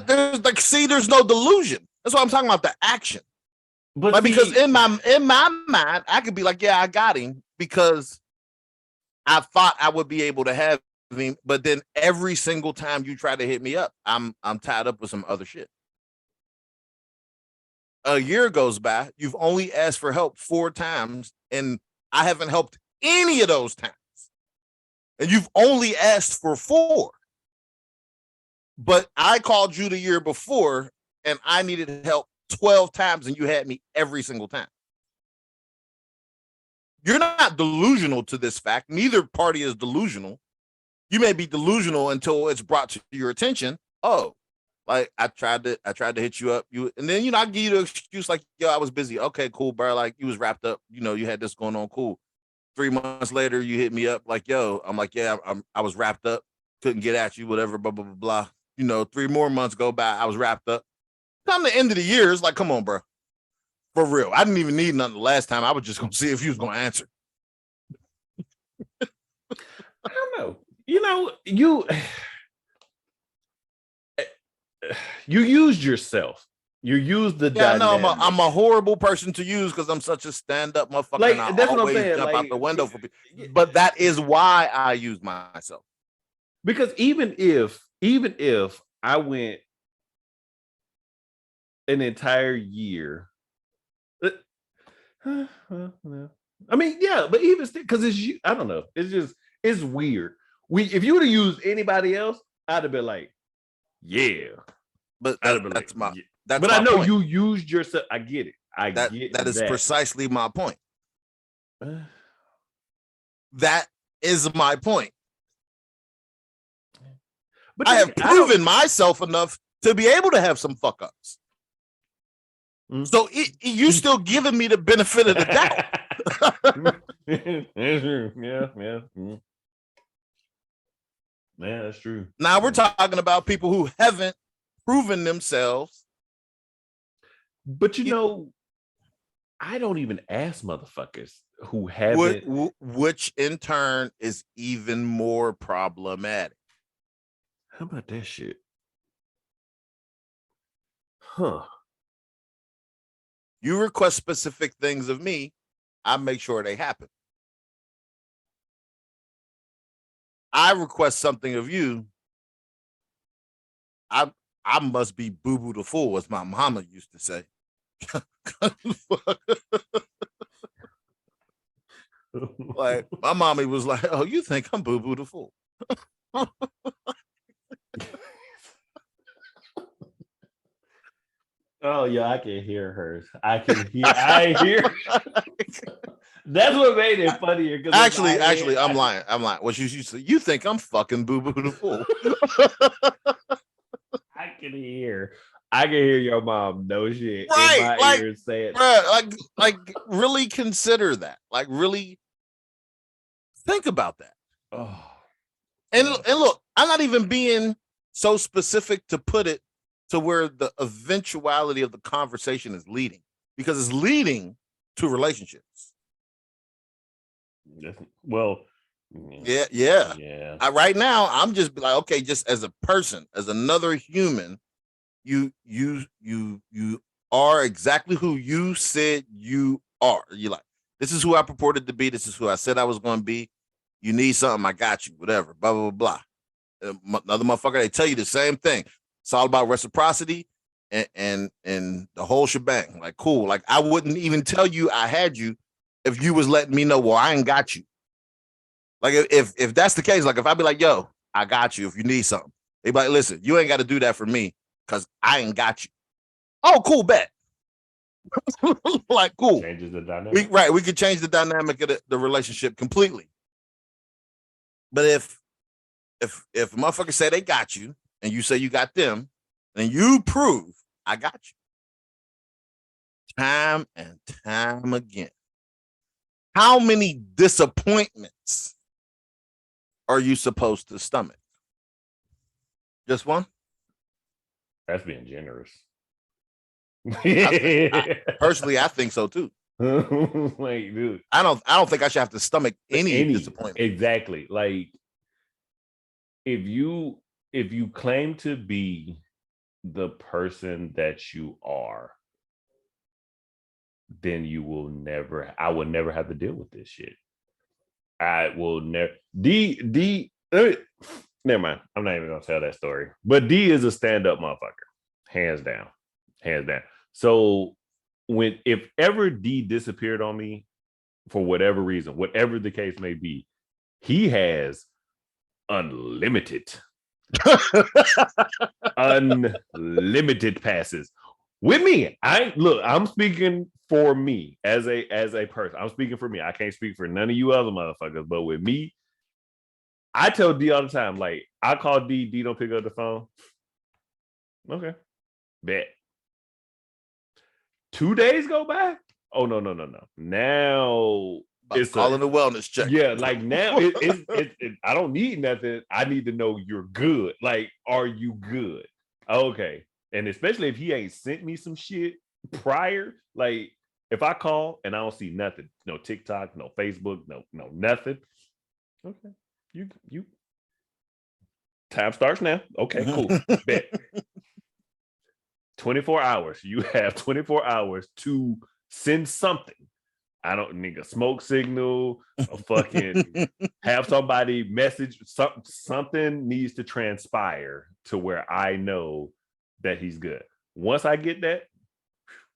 delusion. That's why I'm talking about the action. But like, because in my mind, I could be like, yeah, I got him because I thought I would be able to have him, but then every single time you try to hit me up, I'm tied up with some other shit. A year goes by, you've only asked for help 4 times, and I haven't helped any of those times. And you've only asked for 4. But I called you the year before and I needed help 12 times and you had me every single time. You're not delusional to this fact. Neither party is delusional. You may be delusional until it's brought to your attention. Oh, like I tried to hit you up. And then I give you the excuse like, yo, I was busy. Okay, cool, bro. Like you was wrapped up. You had this going on. Cool. 3 months later, you hit me up like, yo, I'm like, yeah, I was wrapped up. Couldn't get at you, whatever, blah, blah, blah, blah. 3 more months go by. I was wrapped up. Come the end of the year, it's like, come on, bro. For real. I didn't even need nothing the last time. I was just going to see if you was going to answer. I don't know. You know, you used yourself. You used the Yeah, I know dynamic. I'm a horrible person to use because I'm such a stand-up motherfucker. Like, and I that's what I'm always saying, jump like, out the window for people. But that is why I use myself. because even if I went an entire year, I mean, yeah, but even still, because it's you, I don't know. It's weird. If you would have used anybody else, I'd have been like, yeah. But I'd have been that's like, my yeah. that's But my I know point. you used yourself. I get it. I get That is precisely my point. That is my point. But I have proven myself enough to be able to have some fuck ups. Mm-hmm. So you still giving me the benefit of the doubt. Yeah. Mm. Man, that's true. Now we're talking about people who haven't proven themselves. But you know, I don't even ask motherfuckers who haven't. Which in turn is even more problematic. How about that shit? Huh. You request specific things of me, I make sure they happen. I request something of you, I must be boo-boo the fool, as my mama used to say. Like, my mommy was like, oh, you think I'm boo-boo the fool? Oh yeah, I can hear hers. I hear. That's what made it funnier. Actually, I'm lying. What you think I'm fucking boo-boo the fool? I can hear your mom no shit right, in my ears saying, like really consider that. Like really think about that. Oh. And look, I'm not even being so specific to put it to where the eventuality of the conversation is leading, because it's leading to relationships. Well, yeah. Right now, I'm just like, okay, just as a person, as another human, you are exactly who you said you are. You're like, this is who I purported to be. This is who I said I was going to be. You need something, I got you. Whatever. Blah blah blah. Another motherfucker, they tell you the same thing. It's all about reciprocity and the whole shebang. Like, cool. Like, I wouldn't even tell you I had you if you was letting me know, well, I ain't got you. Like, if that's the case, like if I be like, yo, I got you if you need something. They be like, listen, you ain't got to do that for me because I ain't got you. Oh, cool, bet. Like, cool. Changes the dynamic. We could change the dynamic of the relationship completely. But if a motherfucker say they got you and you say you got them, then you prove I got you. Time and time again. How many disappointments are you supposed to stomach? Just one? That's being generous. Personally, I think so too. Like, dude, I don't think I should have to stomach any disappointment. Exactly. Like, if you claim to be the person that you are, then I will never have to deal with this shit. I will never. Never mind. I'm not even gonna tell that story. But D is a stand-up motherfucker, hands down. So if ever D disappeared on me for whatever reason, whatever the case may be, he has unlimited passes with me. I'm speaking for me as a person. I'm speaking for me. I can't speak for none of you other motherfuckers, but with me, I tell D all the time, like, I call D don't pick up the phone. Okay, bet. 2 days go by. Oh no. Now it's calling a wellness check. Yeah, like now I don't need nothing. I need to know you're good. Like, are you good? Okay. And especially if he ain't sent me some shit prior, like if I call and I don't see nothing, no TikTok, no Facebook, no nothing. Okay. Time starts now. Okay, cool. Bet. 24 hours. You have 24 hours to send something. I don't need a smoke signal, a fucking have somebody message. Something needs to transpire to where I know that he's good. Once I get that,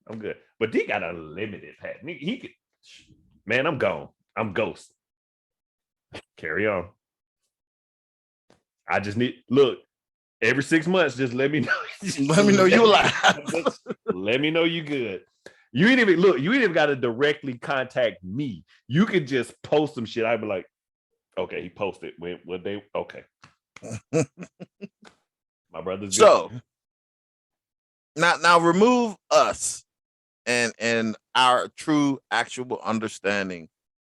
I'm good. But he got a limited patent. He could, man, I'm gone. I'm ghost. Carry on. I just need, look, every 6 months, just let me know. Let me know you alive. Let me know you good. You ain't even look, you ain't even got to directly contact me. You could just post some shit. I'd be like, okay, he posted. When they okay. My brother's good. So now remove us and our true actual understanding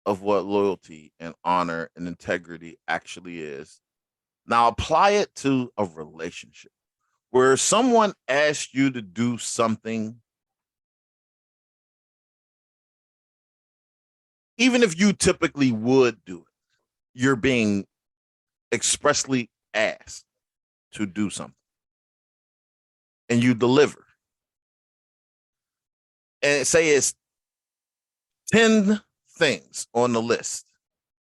of what loyalty and honor and integrity actually is. Now apply it to a relationship where someone asks you to do something, even if you typically would do it, you're being expressly asked to do something and you deliver. And say it's 10 things on the list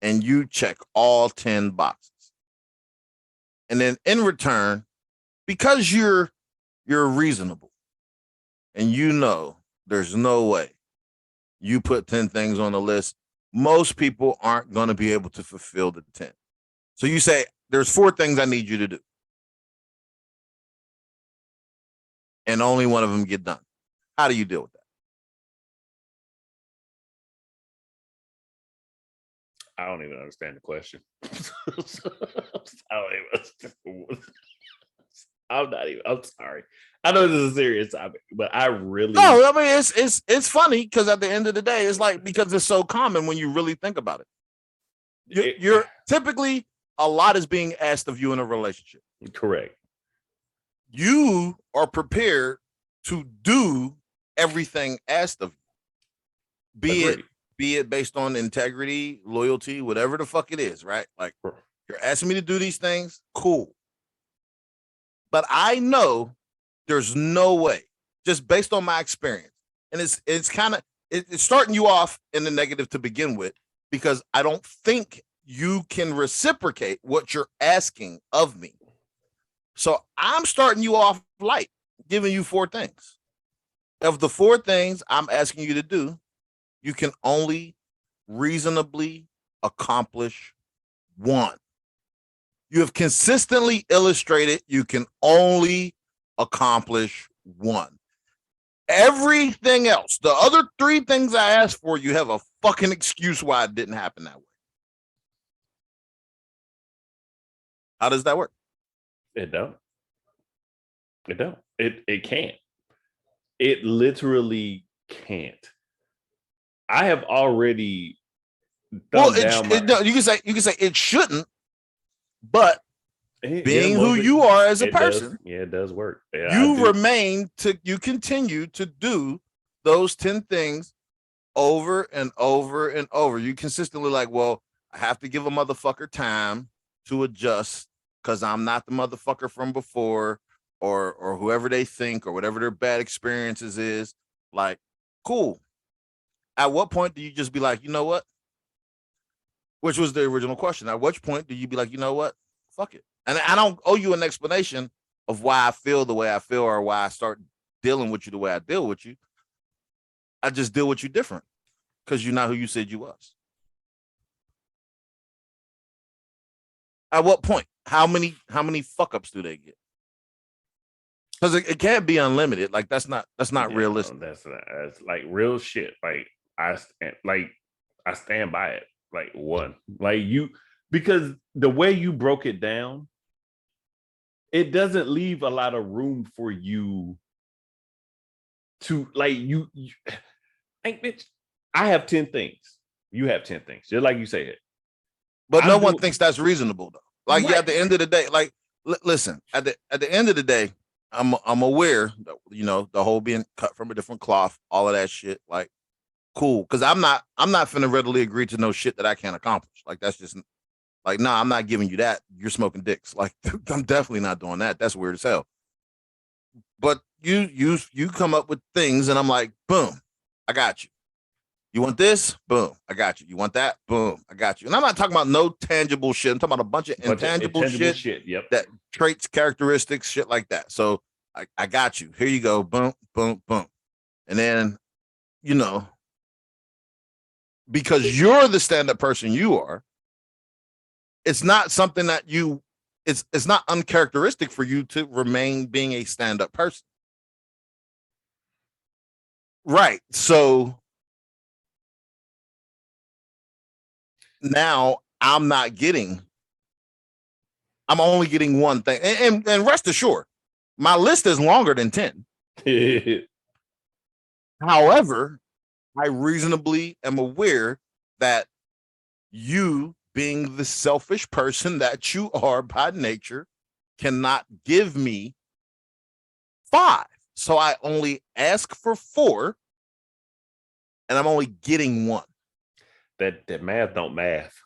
and you check all 10 boxes. And then in return, because you're reasonable and you know there's no way you put 10 things on the list, most people aren't going to be able to fulfill the 10. So you say, there's 4 things I need you to do. And only one of them get done. How do you deal with that? I don't even understand the question. I don't even. I'm sorry. I know this is a serious topic, but I really. No, I mean it's funny because at the end of the day, it's like because it's so common when you really think about it. You're typically a lot is being asked of you in a relationship. Correct. You are prepared to do everything asked of you. Be it based on integrity, loyalty, whatever the fuck it is, right? Like you're asking me to do these things, cool. But I know there's no way, just based on my experience, and it's kind of it's starting you off in the negative to begin with, because I don't think you can reciprocate what you're asking of me. So I'm starting you off light, giving you 4 things. Of the 4 things I'm asking you to do, you can only reasonably accomplish 1. You have consistently illustrated you can only accomplish 1. Everything else, the other 3 things I asked for, you have a fucking excuse why it didn't happen that way. How does that work? It don't. It don't. It can't. It literally can't. I have already. Well, you can say it shouldn't, but being who you are as a person, it does work. Yeah, you continue to do those 10 things over and over and over. You consistently like, well, I have to give a motherfucker time to adjust because I'm not the motherfucker from before, or whoever they think, or whatever their bad experiences is. Like, cool. At what point do you just be like, you know what? Which was the original question. At which point do you be like, you know what? Fuck it. And I don't owe you an explanation of why I feel the way I feel or why I start dealing with you the way I deal with you. I just deal with you different because you're not who you said you was. At what point? How many fuck ups do they get? Because it can't be unlimited. Like that's not realistic. No, that's like real shit. Like I stand by it. Like 1. Like you, because the way you broke it down, it doesn't leave a lot of room for you to like you like, bitch, I have 10 things. You have 10 things, just like you said. But no one thinks that's reasonable though. Like at the end of the day, like listen, at the end of the day, I'm aware that, you know, the whole being cut from a different cloth, all of that shit. Like, cool, because I'm not finna readily agree to no shit that I can't accomplish. Like that's just Like, nah, I'm not giving you that. You're smoking dicks. Like, I'm definitely not doing that. That's weird as hell. But you come up with things, and I'm like, boom, I got you. You want this? Boom, I got you. You want that? Boom, I got you. And I'm not talking about no tangible shit. I'm talking about a bunch of intangible shit Yep. that traits, characteristics, shit like that. So I got you. Here you go. Boom, boom, boom. And then, you know, because you're the stand-up person you are, it's not something that it's not uncharacteristic for you to remain being a stand-up person. Right. So now I'm only getting one thing. And rest assured, my list is longer than 10. However, I reasonably am aware that you, being the selfish person that you are by nature, cannot give me 5. So I only ask for 4, and I'm only getting 1. That math don't math.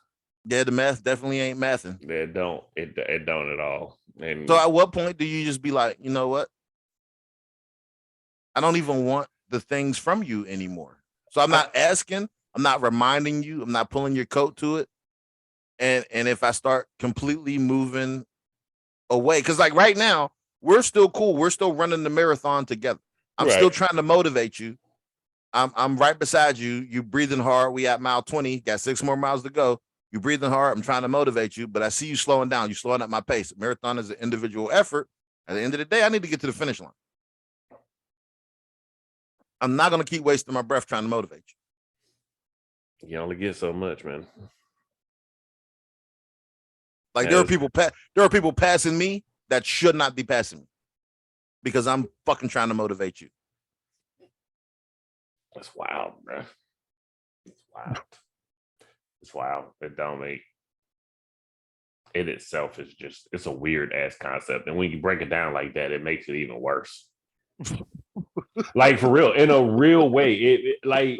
Yeah, the math definitely ain't mathing. It don't at all. And So at what point do you just be like, you know what? I don't even want the things from you anymore. So I'm not asking, I'm not reminding you, I'm not pulling your coat to it. And if I start completely moving away, because like right now, we're still cool. We're still running the marathon together. I'm still trying to motivate you. I'm right beside you. You breathing hard. We at mile 20, got 6 more miles to go. You breathing hard. I'm trying to motivate you, but I see you slowing down. You slowing up my pace. Marathon is an individual effort. At the end of the day, I need to get to the finish line. I'm not going to keep wasting my breath trying to motivate you. You only get so much, man. Like there are people passing me that should not be passing me because I'm fucking trying to motivate you. That's wild, bro. It's wild. It's wild. It don't make it itself is just, it's a weird ass concept. And when you break it down like that, it makes it even worse. Like for real, in a real way. It like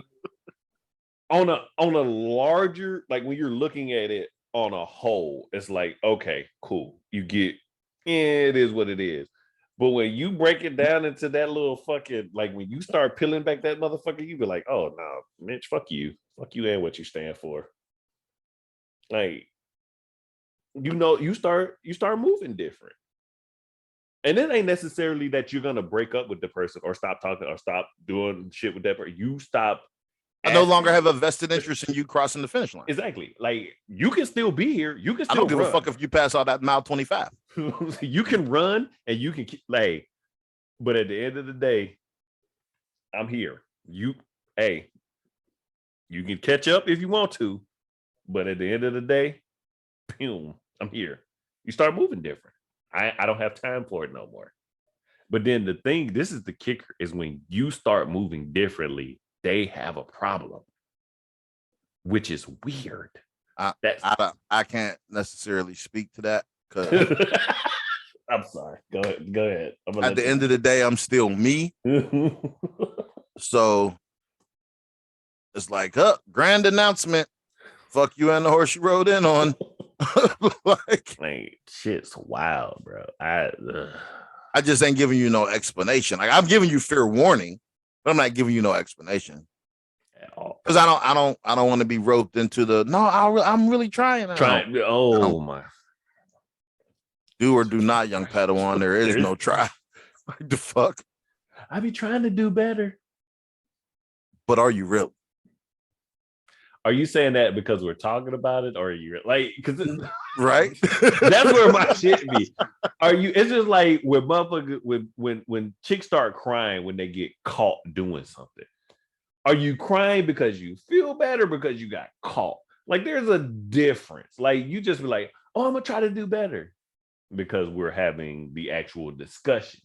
on a larger, like when you're looking at it on a whole, it's like, okay, cool. You get, it is what it is. But when you break it down into that little fucking, like when you start peeling back that motherfucker, you be like, oh no, Mitch, fuck you and what you stand for. Like, you know, you start moving different. And it ain't necessarily that you're gonna break up with the person or stop talking or stop doing shit with that person. You stop. I no longer have a vested interest in you crossing the finish line. Exactly. Like you can still be here. You can still I don't give run. a fuck if you pass all that mile 25. You can run and you can like, but at the end of the day, I'm here. You can catch up if you want to, but at the end of the day, boom, I'm here. You start moving different. I don't have time for it no more. But then the thing, this is the kicker, is when you start moving differently, they have a problem, which is weird. I can't necessarily speak to that because I'm sorry. Go ahead. At the end of the day, I'm still me. So it's like, grand announcement. Fuck you and the horse you rode in on. like shit's wild, bro. I just ain't giving you no explanation. Like I'm giving you fair warning, but I'm not giving you no explanation. Because I don't want to be roped into the I'm really trying. My. Do or do not, young Padawan. There is no try. What the fuck? I be trying to do better. But are you really? Are you saying that because we're talking about it, or are you like, because right? That's where my shit be. Are you? It's just like when motherfuckers when chicks start crying when they get caught doing something. Are you crying because you feel bad or because you got caught? Like there's a difference. Like you just be like, oh, I'm gonna try to do better because we're having the actual discussion.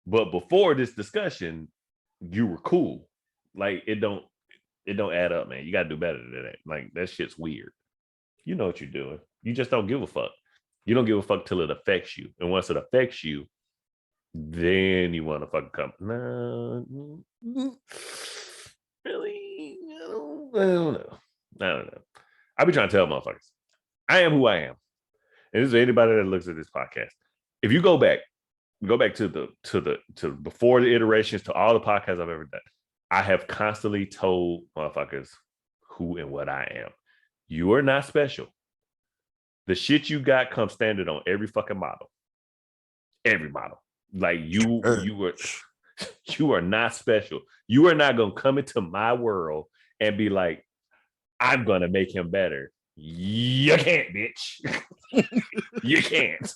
But before this discussion, you were cool. Like it don't add up, man. You got to do better than that. Like that shit's weird. You know what you're doing. You just don't give a fuck. You don't give a fuck till it affects you. And once it affects you, then you want to fucking come. No, really? I don't know. I be trying to tell motherfuckers. I am who I am. And this is anybody that looks at this podcast. If you go back to before the iterations, to all the podcasts I've ever done, I have constantly told motherfuckers who and what I am. You are not special. The shit you got comes standard on every fucking model. Every model. Like you are not special. You are not gonna come into my world and be like, I'm gonna make him better. You can't, bitch. You can't.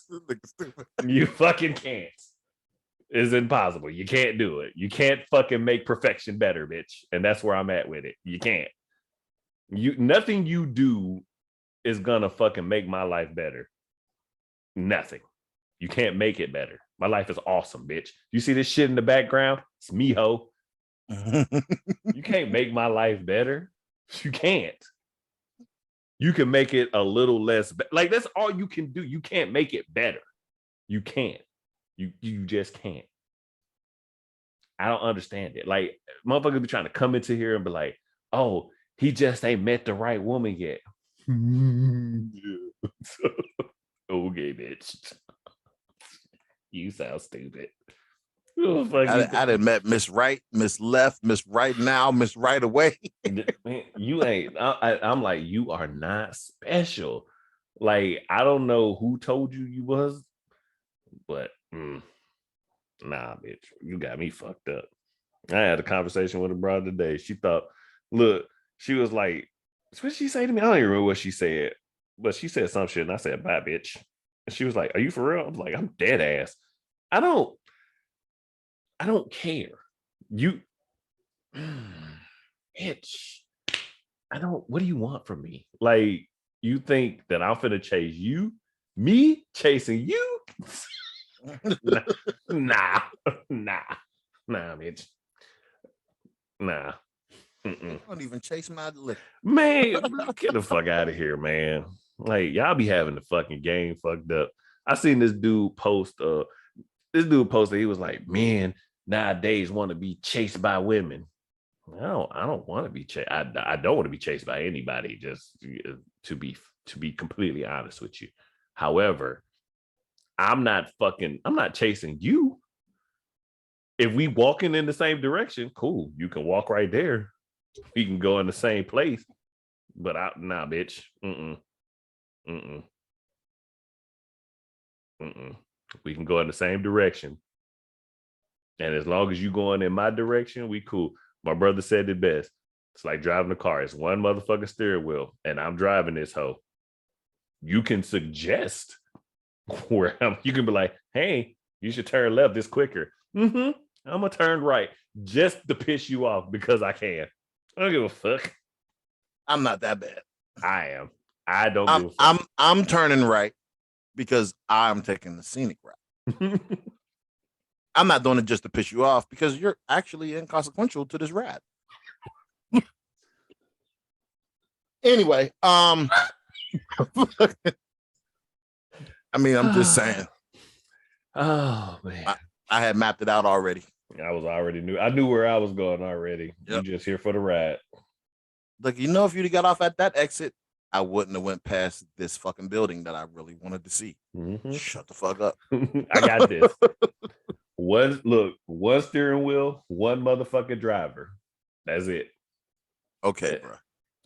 You fucking can't. It's impossible. You can't do it. You can't fucking make perfection better, bitch. And that's where I'm at with it. You can't. Nothing you do is gonna fucking make my life better. Nothing. You can't make it better. My life is awesome, bitch. You see this shit in the background? It's me, ho. You can't make my life better. You can't. You can make it a little less. Like, that's all you can do. You can't make it better. You can't. You just can't. I don't understand it. Like, motherfuckers be trying to come into here and be like, oh, he just ain't met the right woman yet. Okay, bitch. You sound stupid. I done met Miss Right, Miss Left, Miss Right Now, Miss Right Away. You ain't. I'm like, you are not special. Like, I don't know who told you was, but nah, bitch, you got me fucked up. I had a conversation with a brother today. She thought, look, she was like, what did she say to me? I don't even remember what she said, but she said some shit, and I said, bye, bitch. And she was like, are you for real? I'm like, I'm dead ass. I don't care. You, bitch. What do you want from me? Like, you think that I'm finna chase you? Me chasing you? Nah, bitch. Nah. I don't even chase my liquor. Man, get the fuck out of here, man. Like, y'all be having the fucking game fucked up. I seen this dude post, he was like, men nowadays want to be chased by women. I don't want to be chased. I don't want to be chased by anybody, just to be completely honest with you. However, I'm not chasing you. If we walking in the same direction, cool. You can walk right there. We can go in the same place. But nah, bitch. We can go in the same direction. And as long as you going in my direction, we cool. My brother said it best. It's like driving a car. It's one motherfucking steering wheel, and I'm driving this hoe. You can suggest where you can be like, hey, you should turn left this quicker. I'm gonna turn right just to piss you off because I can. I don't give a fuck. I'm not that bad. I am. I don't give a fuck. I'm turning right because I'm taking the scenic route. I'm not doing it just to piss you off because you're actually inconsequential to this ride. Anyway, I mean, I'm just saying. Oh man, I had mapped it out already. I knew where I was going already. Yep. You just here for the ride. Look, if you'd got off at that exit, I wouldn't have went past this fucking building that I really wanted to see. Shut the fuck up. I got this. One steering wheel, one motherfucking driver. That's it. Okay, bro.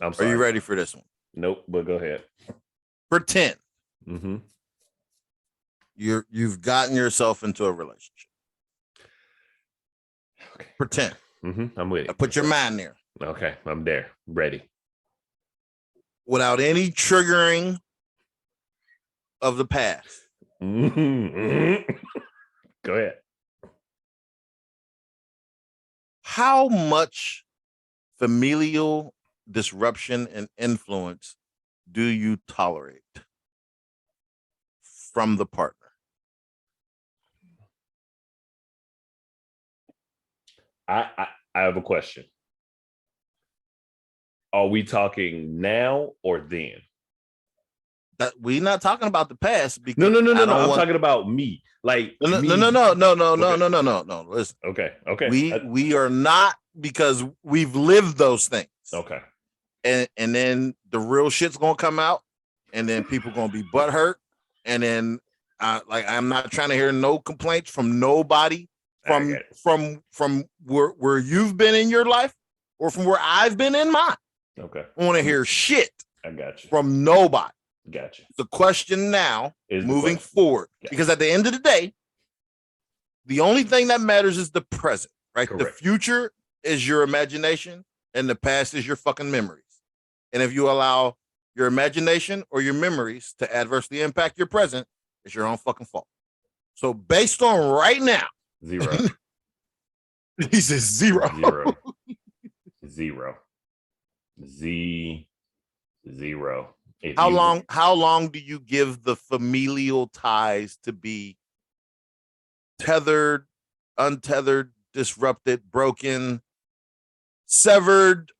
I'm sorry. Are you ready for this one? Nope, but go ahead. Pretend. You've gotten yourself into a relationship. Okay. Pretend. I'm with you. Put your mind there. Okay, I'm there. Ready. Without any triggering of the past. Go ahead. How much familial disruption and influence do you tolerate from the partner? I have a question. Are we talking now or then? That we're not talking about the past. Because no. I'm talking about me. Like no. Listen. Okay. We are not, because we've lived those things. Okay. And then the real shit's gonna come out. and then people gonna be butthurt, and then I'm not trying to hear no complaints from nobody from where you've been in your life or from where I've been in mine. Okay. I want to hear shit I got you. from nobody. Got you. The question now Is moving forward, because at the end of the day, the only thing that matters is the present, right? Correct. The future is your imagination and the past is your fucking memories. And if you allow your imagination or your memories to adversely impact your present, it's your own fucking fault. So based on right now, 0. he says 0. 0. 0. 0. How long do you give the familial ties to be tethered, untethered, disrupted, broken, severed?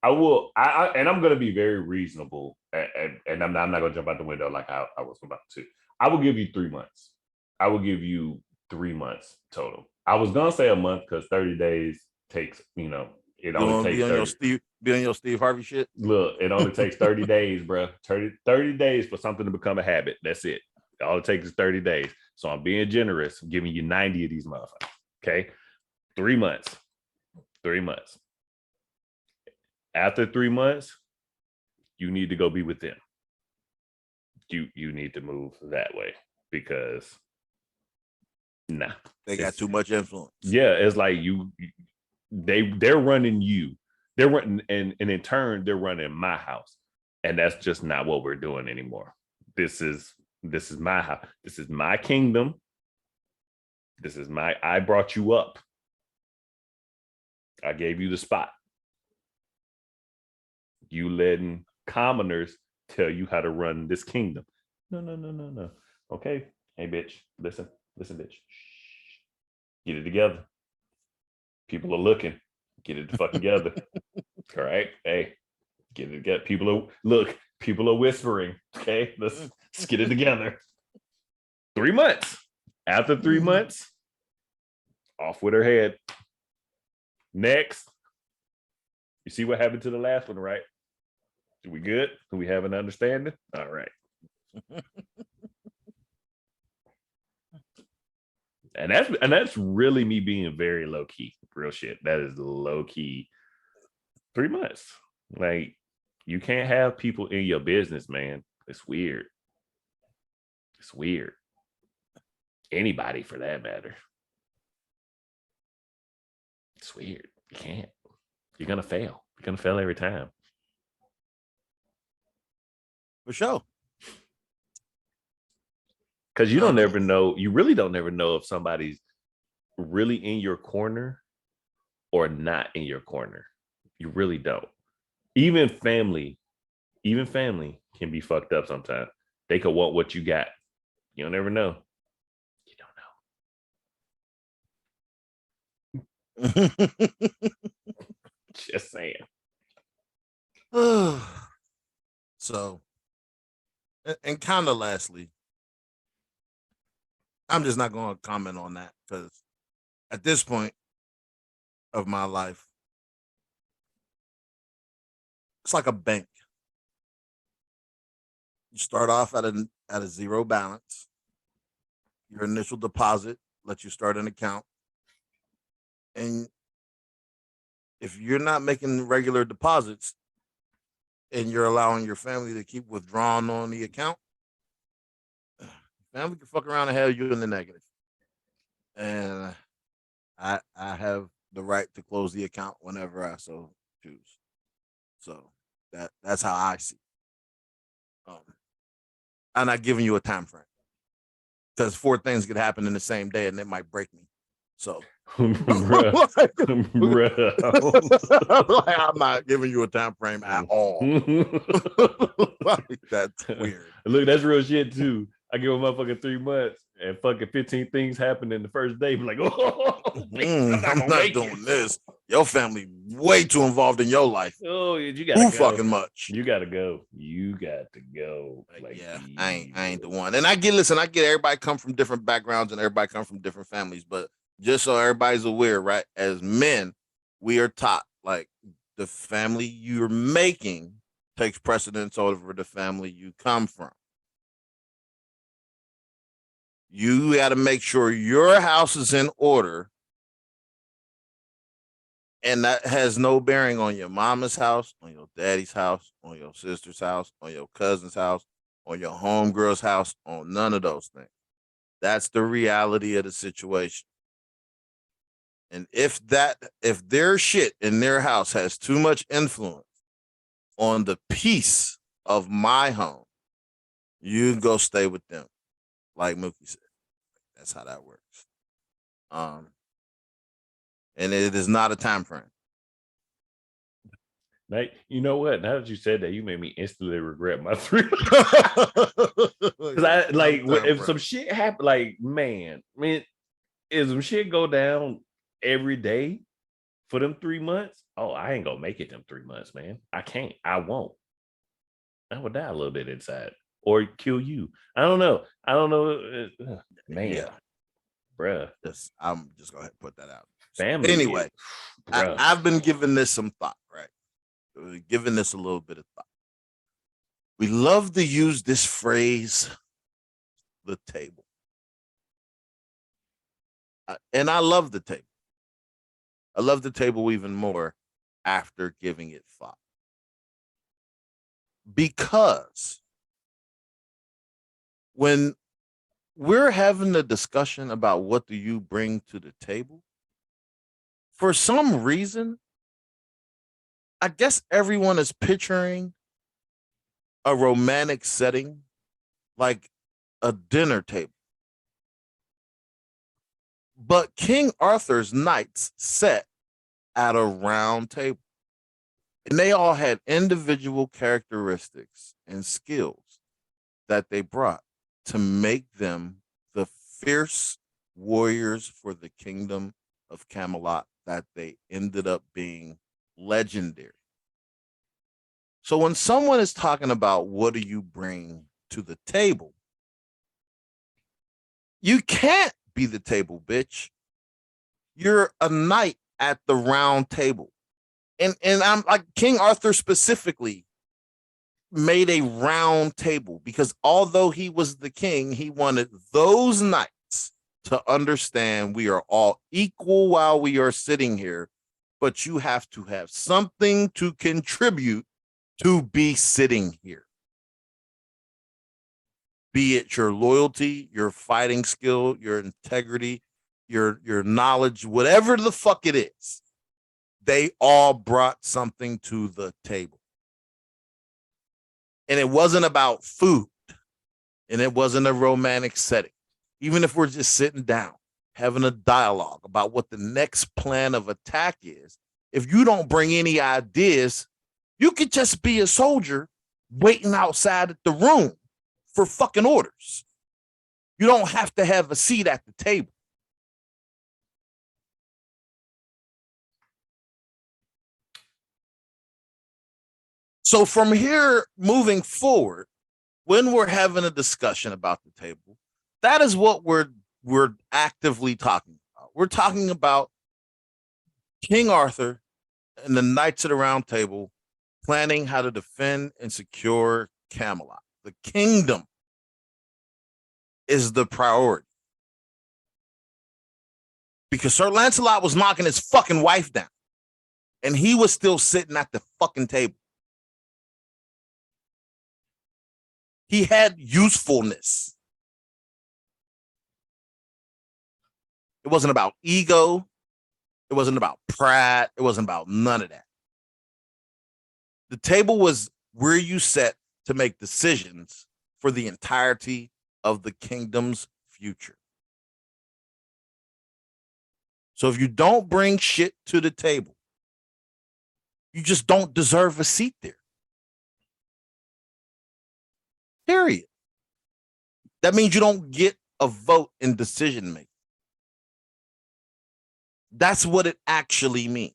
I will, and I'm going to be very reasonable, and I'm not going to jump out the window like I was about to. I will give you 3 months. I will give you 3 months total. I was going to say a month because 30 days takes, it only takes 30. Be on your Steve Harvey shit. Look, it only takes 30 days, bro. 30 days for something to become a habit. That's it. All it takes is 30 days. So I'm being generous. I'm giving you 90 of these motherfuckers. Okay. 3 months. 3 months. After 3 months, you need to go be with them. You need to move that way because they got too much influence. Yeah, it's like they're running you. They're running, and in turn, they're running my house. And that's just not what we're doing anymore. This is my house. This is my kingdom. I brought you up. I gave you the spot. You letting commoners tell you how to run this kingdom. No. Okay. Hey, bitch. Listen, bitch. Shh. Get it together. People are looking. Get it the fuck together. All right. Hey, get it together. People are whispering. Okay. Let's get it together. 3 months. After 3 months, off with her head. Next. You see what happened to the last one, right? Are we good? Do we have an understanding? All right. And that's really me being very low key. Real shit. That is low key. 3 months. Like, you can't have people in your business, man. It's weird. It's weird. Anybody for that matter. It's weird. You can't. You're gonna fail. You're gonna fail every time. For sure. Because you don't ever know. You really don't ever know if somebody's really in your corner or not in your corner. You really don't. Even family can be fucked up sometimes. They could want what you got. You don't ever know. You don't know. Just saying. So, and kind of lastly, I'm just not going to comment on that because at this point of my life, it's like a bank. You start off at a zero balance. Your initial deposit lets you start an account. And if you're not making regular deposits and you're allowing your family to keep withdrawing on the account, family can fuck around and have you in the negative. And I have the right to close the account whenever I so choose. So that's how I see it. I'm not giving you a time frame because 4 things could happen in the same day and it might break me. So Bruh. like, I'm not giving you a time frame at all. Like, that's weird. Look, that's real shit too. I give a motherfucking 3 months and fucking 15 things happen in the first day. Be like, I'm not doing this. Your family way too involved in your life. Oh, you gotta too go. Fucking much. You gotta go. You got to go. Like, yeah, I ain't the one. And I get everybody come from different backgrounds and everybody come from different families, but just so everybody's aware, right? As men, we are taught like the family you're making takes precedence over the family you come from. You got to make sure your house is in order. And that has no bearing on your mama's house, on your daddy's house, on your sister's house, on your cousin's house, on your homegirl's house, on none of those things. That's the reality of the situation. And if their shit in their house has too much influence on the peace of my home, you go stay with them. Like Mookie said. That's how that works. And it is not a time frame. Like, you know what? Now that you said that, you made me instantly regret my 3. Because I like if some shit happen, like, man, I mean, if some shit go down every day for them 3 months, oh, I ain't gonna make it them 3 months, man. I can't. I won't. I would die a little bit inside or kill you. I don't know. Man, yeah, bruh. I'm just gonna put that out. Family. Anyway, I've been giving this some thought, right? Giving this a little bit of thought. We love to use this phrase, the table. And I love the table. I love the table even more after giving it thought. Because when we're having a discussion about what do you bring to the table, for some reason, I guess everyone is picturing a romantic setting like a dinner table. But King Arthur's knights sat at a round table. And they all had individual characteristics and skills that they brought to make them the fierce warriors for the kingdom of Camelot that they ended up being legendary. So when someone is talking about what do you bring to the table, you can't be the table, bitch. You're a knight at the round table. And I'm like, King Arthur specifically made a round table because although he was the king, he wanted those knights to understand we are all equal while we are sitting here, but you have to have something to contribute to be sitting here. Be it your loyalty, your fighting skill, your integrity, your knowledge, whatever the fuck it is. They all brought something to the table. And it wasn't about food. And it wasn't a romantic setting. Even if we're just sitting down, having a dialogue about what the next plan of attack is, if you don't bring any ideas, you could just be a soldier waiting outside at the room for fucking orders. You don't have to have a seat at the table. So from here moving forward, when we're having a discussion about the table, that is what we're actively talking about. We're talking about King Arthur and the Knights of the Round Table planning how to defend and secure Camelot. The kingdom is the priority. Because Sir Lancelot was knocking his fucking wife down. And he was still sitting at the fucking table. He had usefulness. It wasn't about ego. It wasn't about pride. It wasn't about none of that. The table was where you sat to make decisions for the entirety of the kingdom's future. So if you don't bring shit to the table, you just don't deserve a seat there. Period. That means you don't get a vote in decision making. That's what it actually means.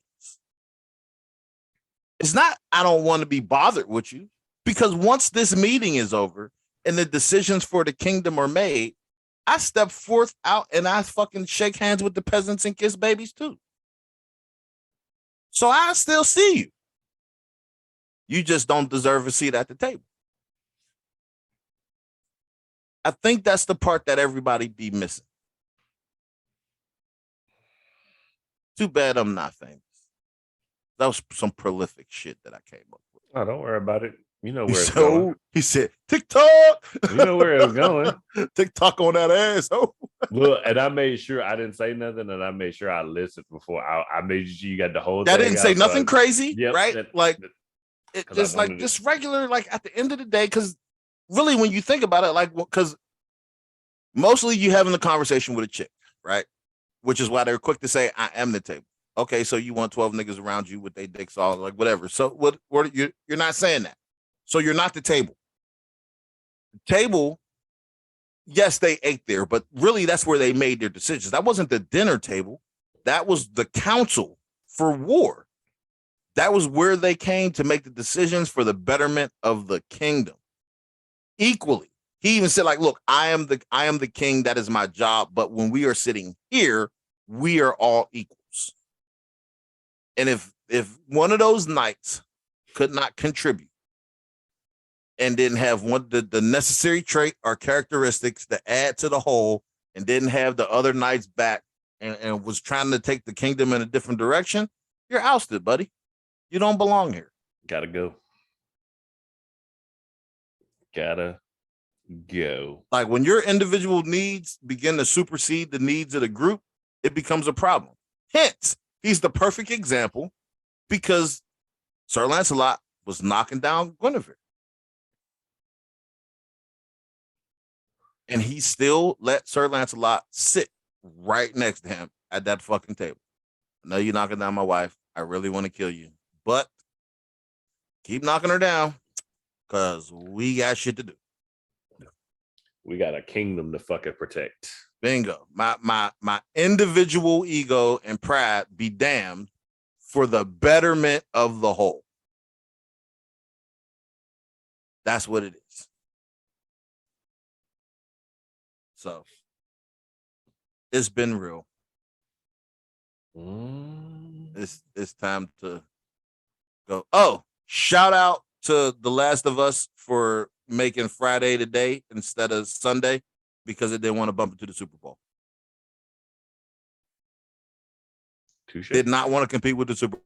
It's not, I don't want to be bothered with you, because once this meeting is over and the decisions for the kingdom are made, I step forth out and I fucking shake hands with the peasants and kiss babies too. So I still see you. You just don't deserve a seat at the table. I think that's the part that everybody be missing. Too bad I'm not famous. That was some prolific shit that I came up with. Oh, don't worry about it. You know where it's So going. he said, TikTok. You know where it's going. TikTok on that ass. Oh. Look, and I made sure I didn't say nothing, and I made sure I listened before. I made sure you got the whole I thing. didn't say out, so nothing crazy, Yep, right? Like it 'cause I just like wanted it. just regular, like at the end of the day, because really when you think about it, like because mostly you having a conversation with a chick, right? Which is why they're quick to say, I am the table. Okay, so you want 12 niggas around you with their dicks all like whatever. So what you're not saying that. So you're not the table. The table, yes, they ate there, but really that's where they made their decisions. That wasn't the dinner table. That was the council for war. That was where they came to make the decisions for the betterment of the kingdom. Equally. He even said, like, look, I am the king. That is my job. But when we are sitting here, we are all equals. And if one of those knights could not contribute and didn't have the necessary trait or characteristics to add to the whole and didn't have the other knights back and was trying to take the kingdom in a different direction, you're ousted, buddy. You don't belong here. Gotta go. Gotta go. Like when your individual needs begin to supersede the needs of the group, it becomes a problem. Hence, he's the perfect example because Sir Lancelot was knocking down Guinevere. And he still let Sir Lancelot sit right next to him at that fucking table. I know you're knocking down my wife. I really want to kill you. But keep knocking her down because we got shit to do. We got a kingdom to fucking protect. Bingo. My individual ego and pride be damned for the betterment of the whole. That's what it is. So it's been real. It's time to go. Oh, shout out to The Last of Us for making Friday today instead of Sunday because it didn't want to bump into the Super Bowl. Touche. Did not want to compete with the Super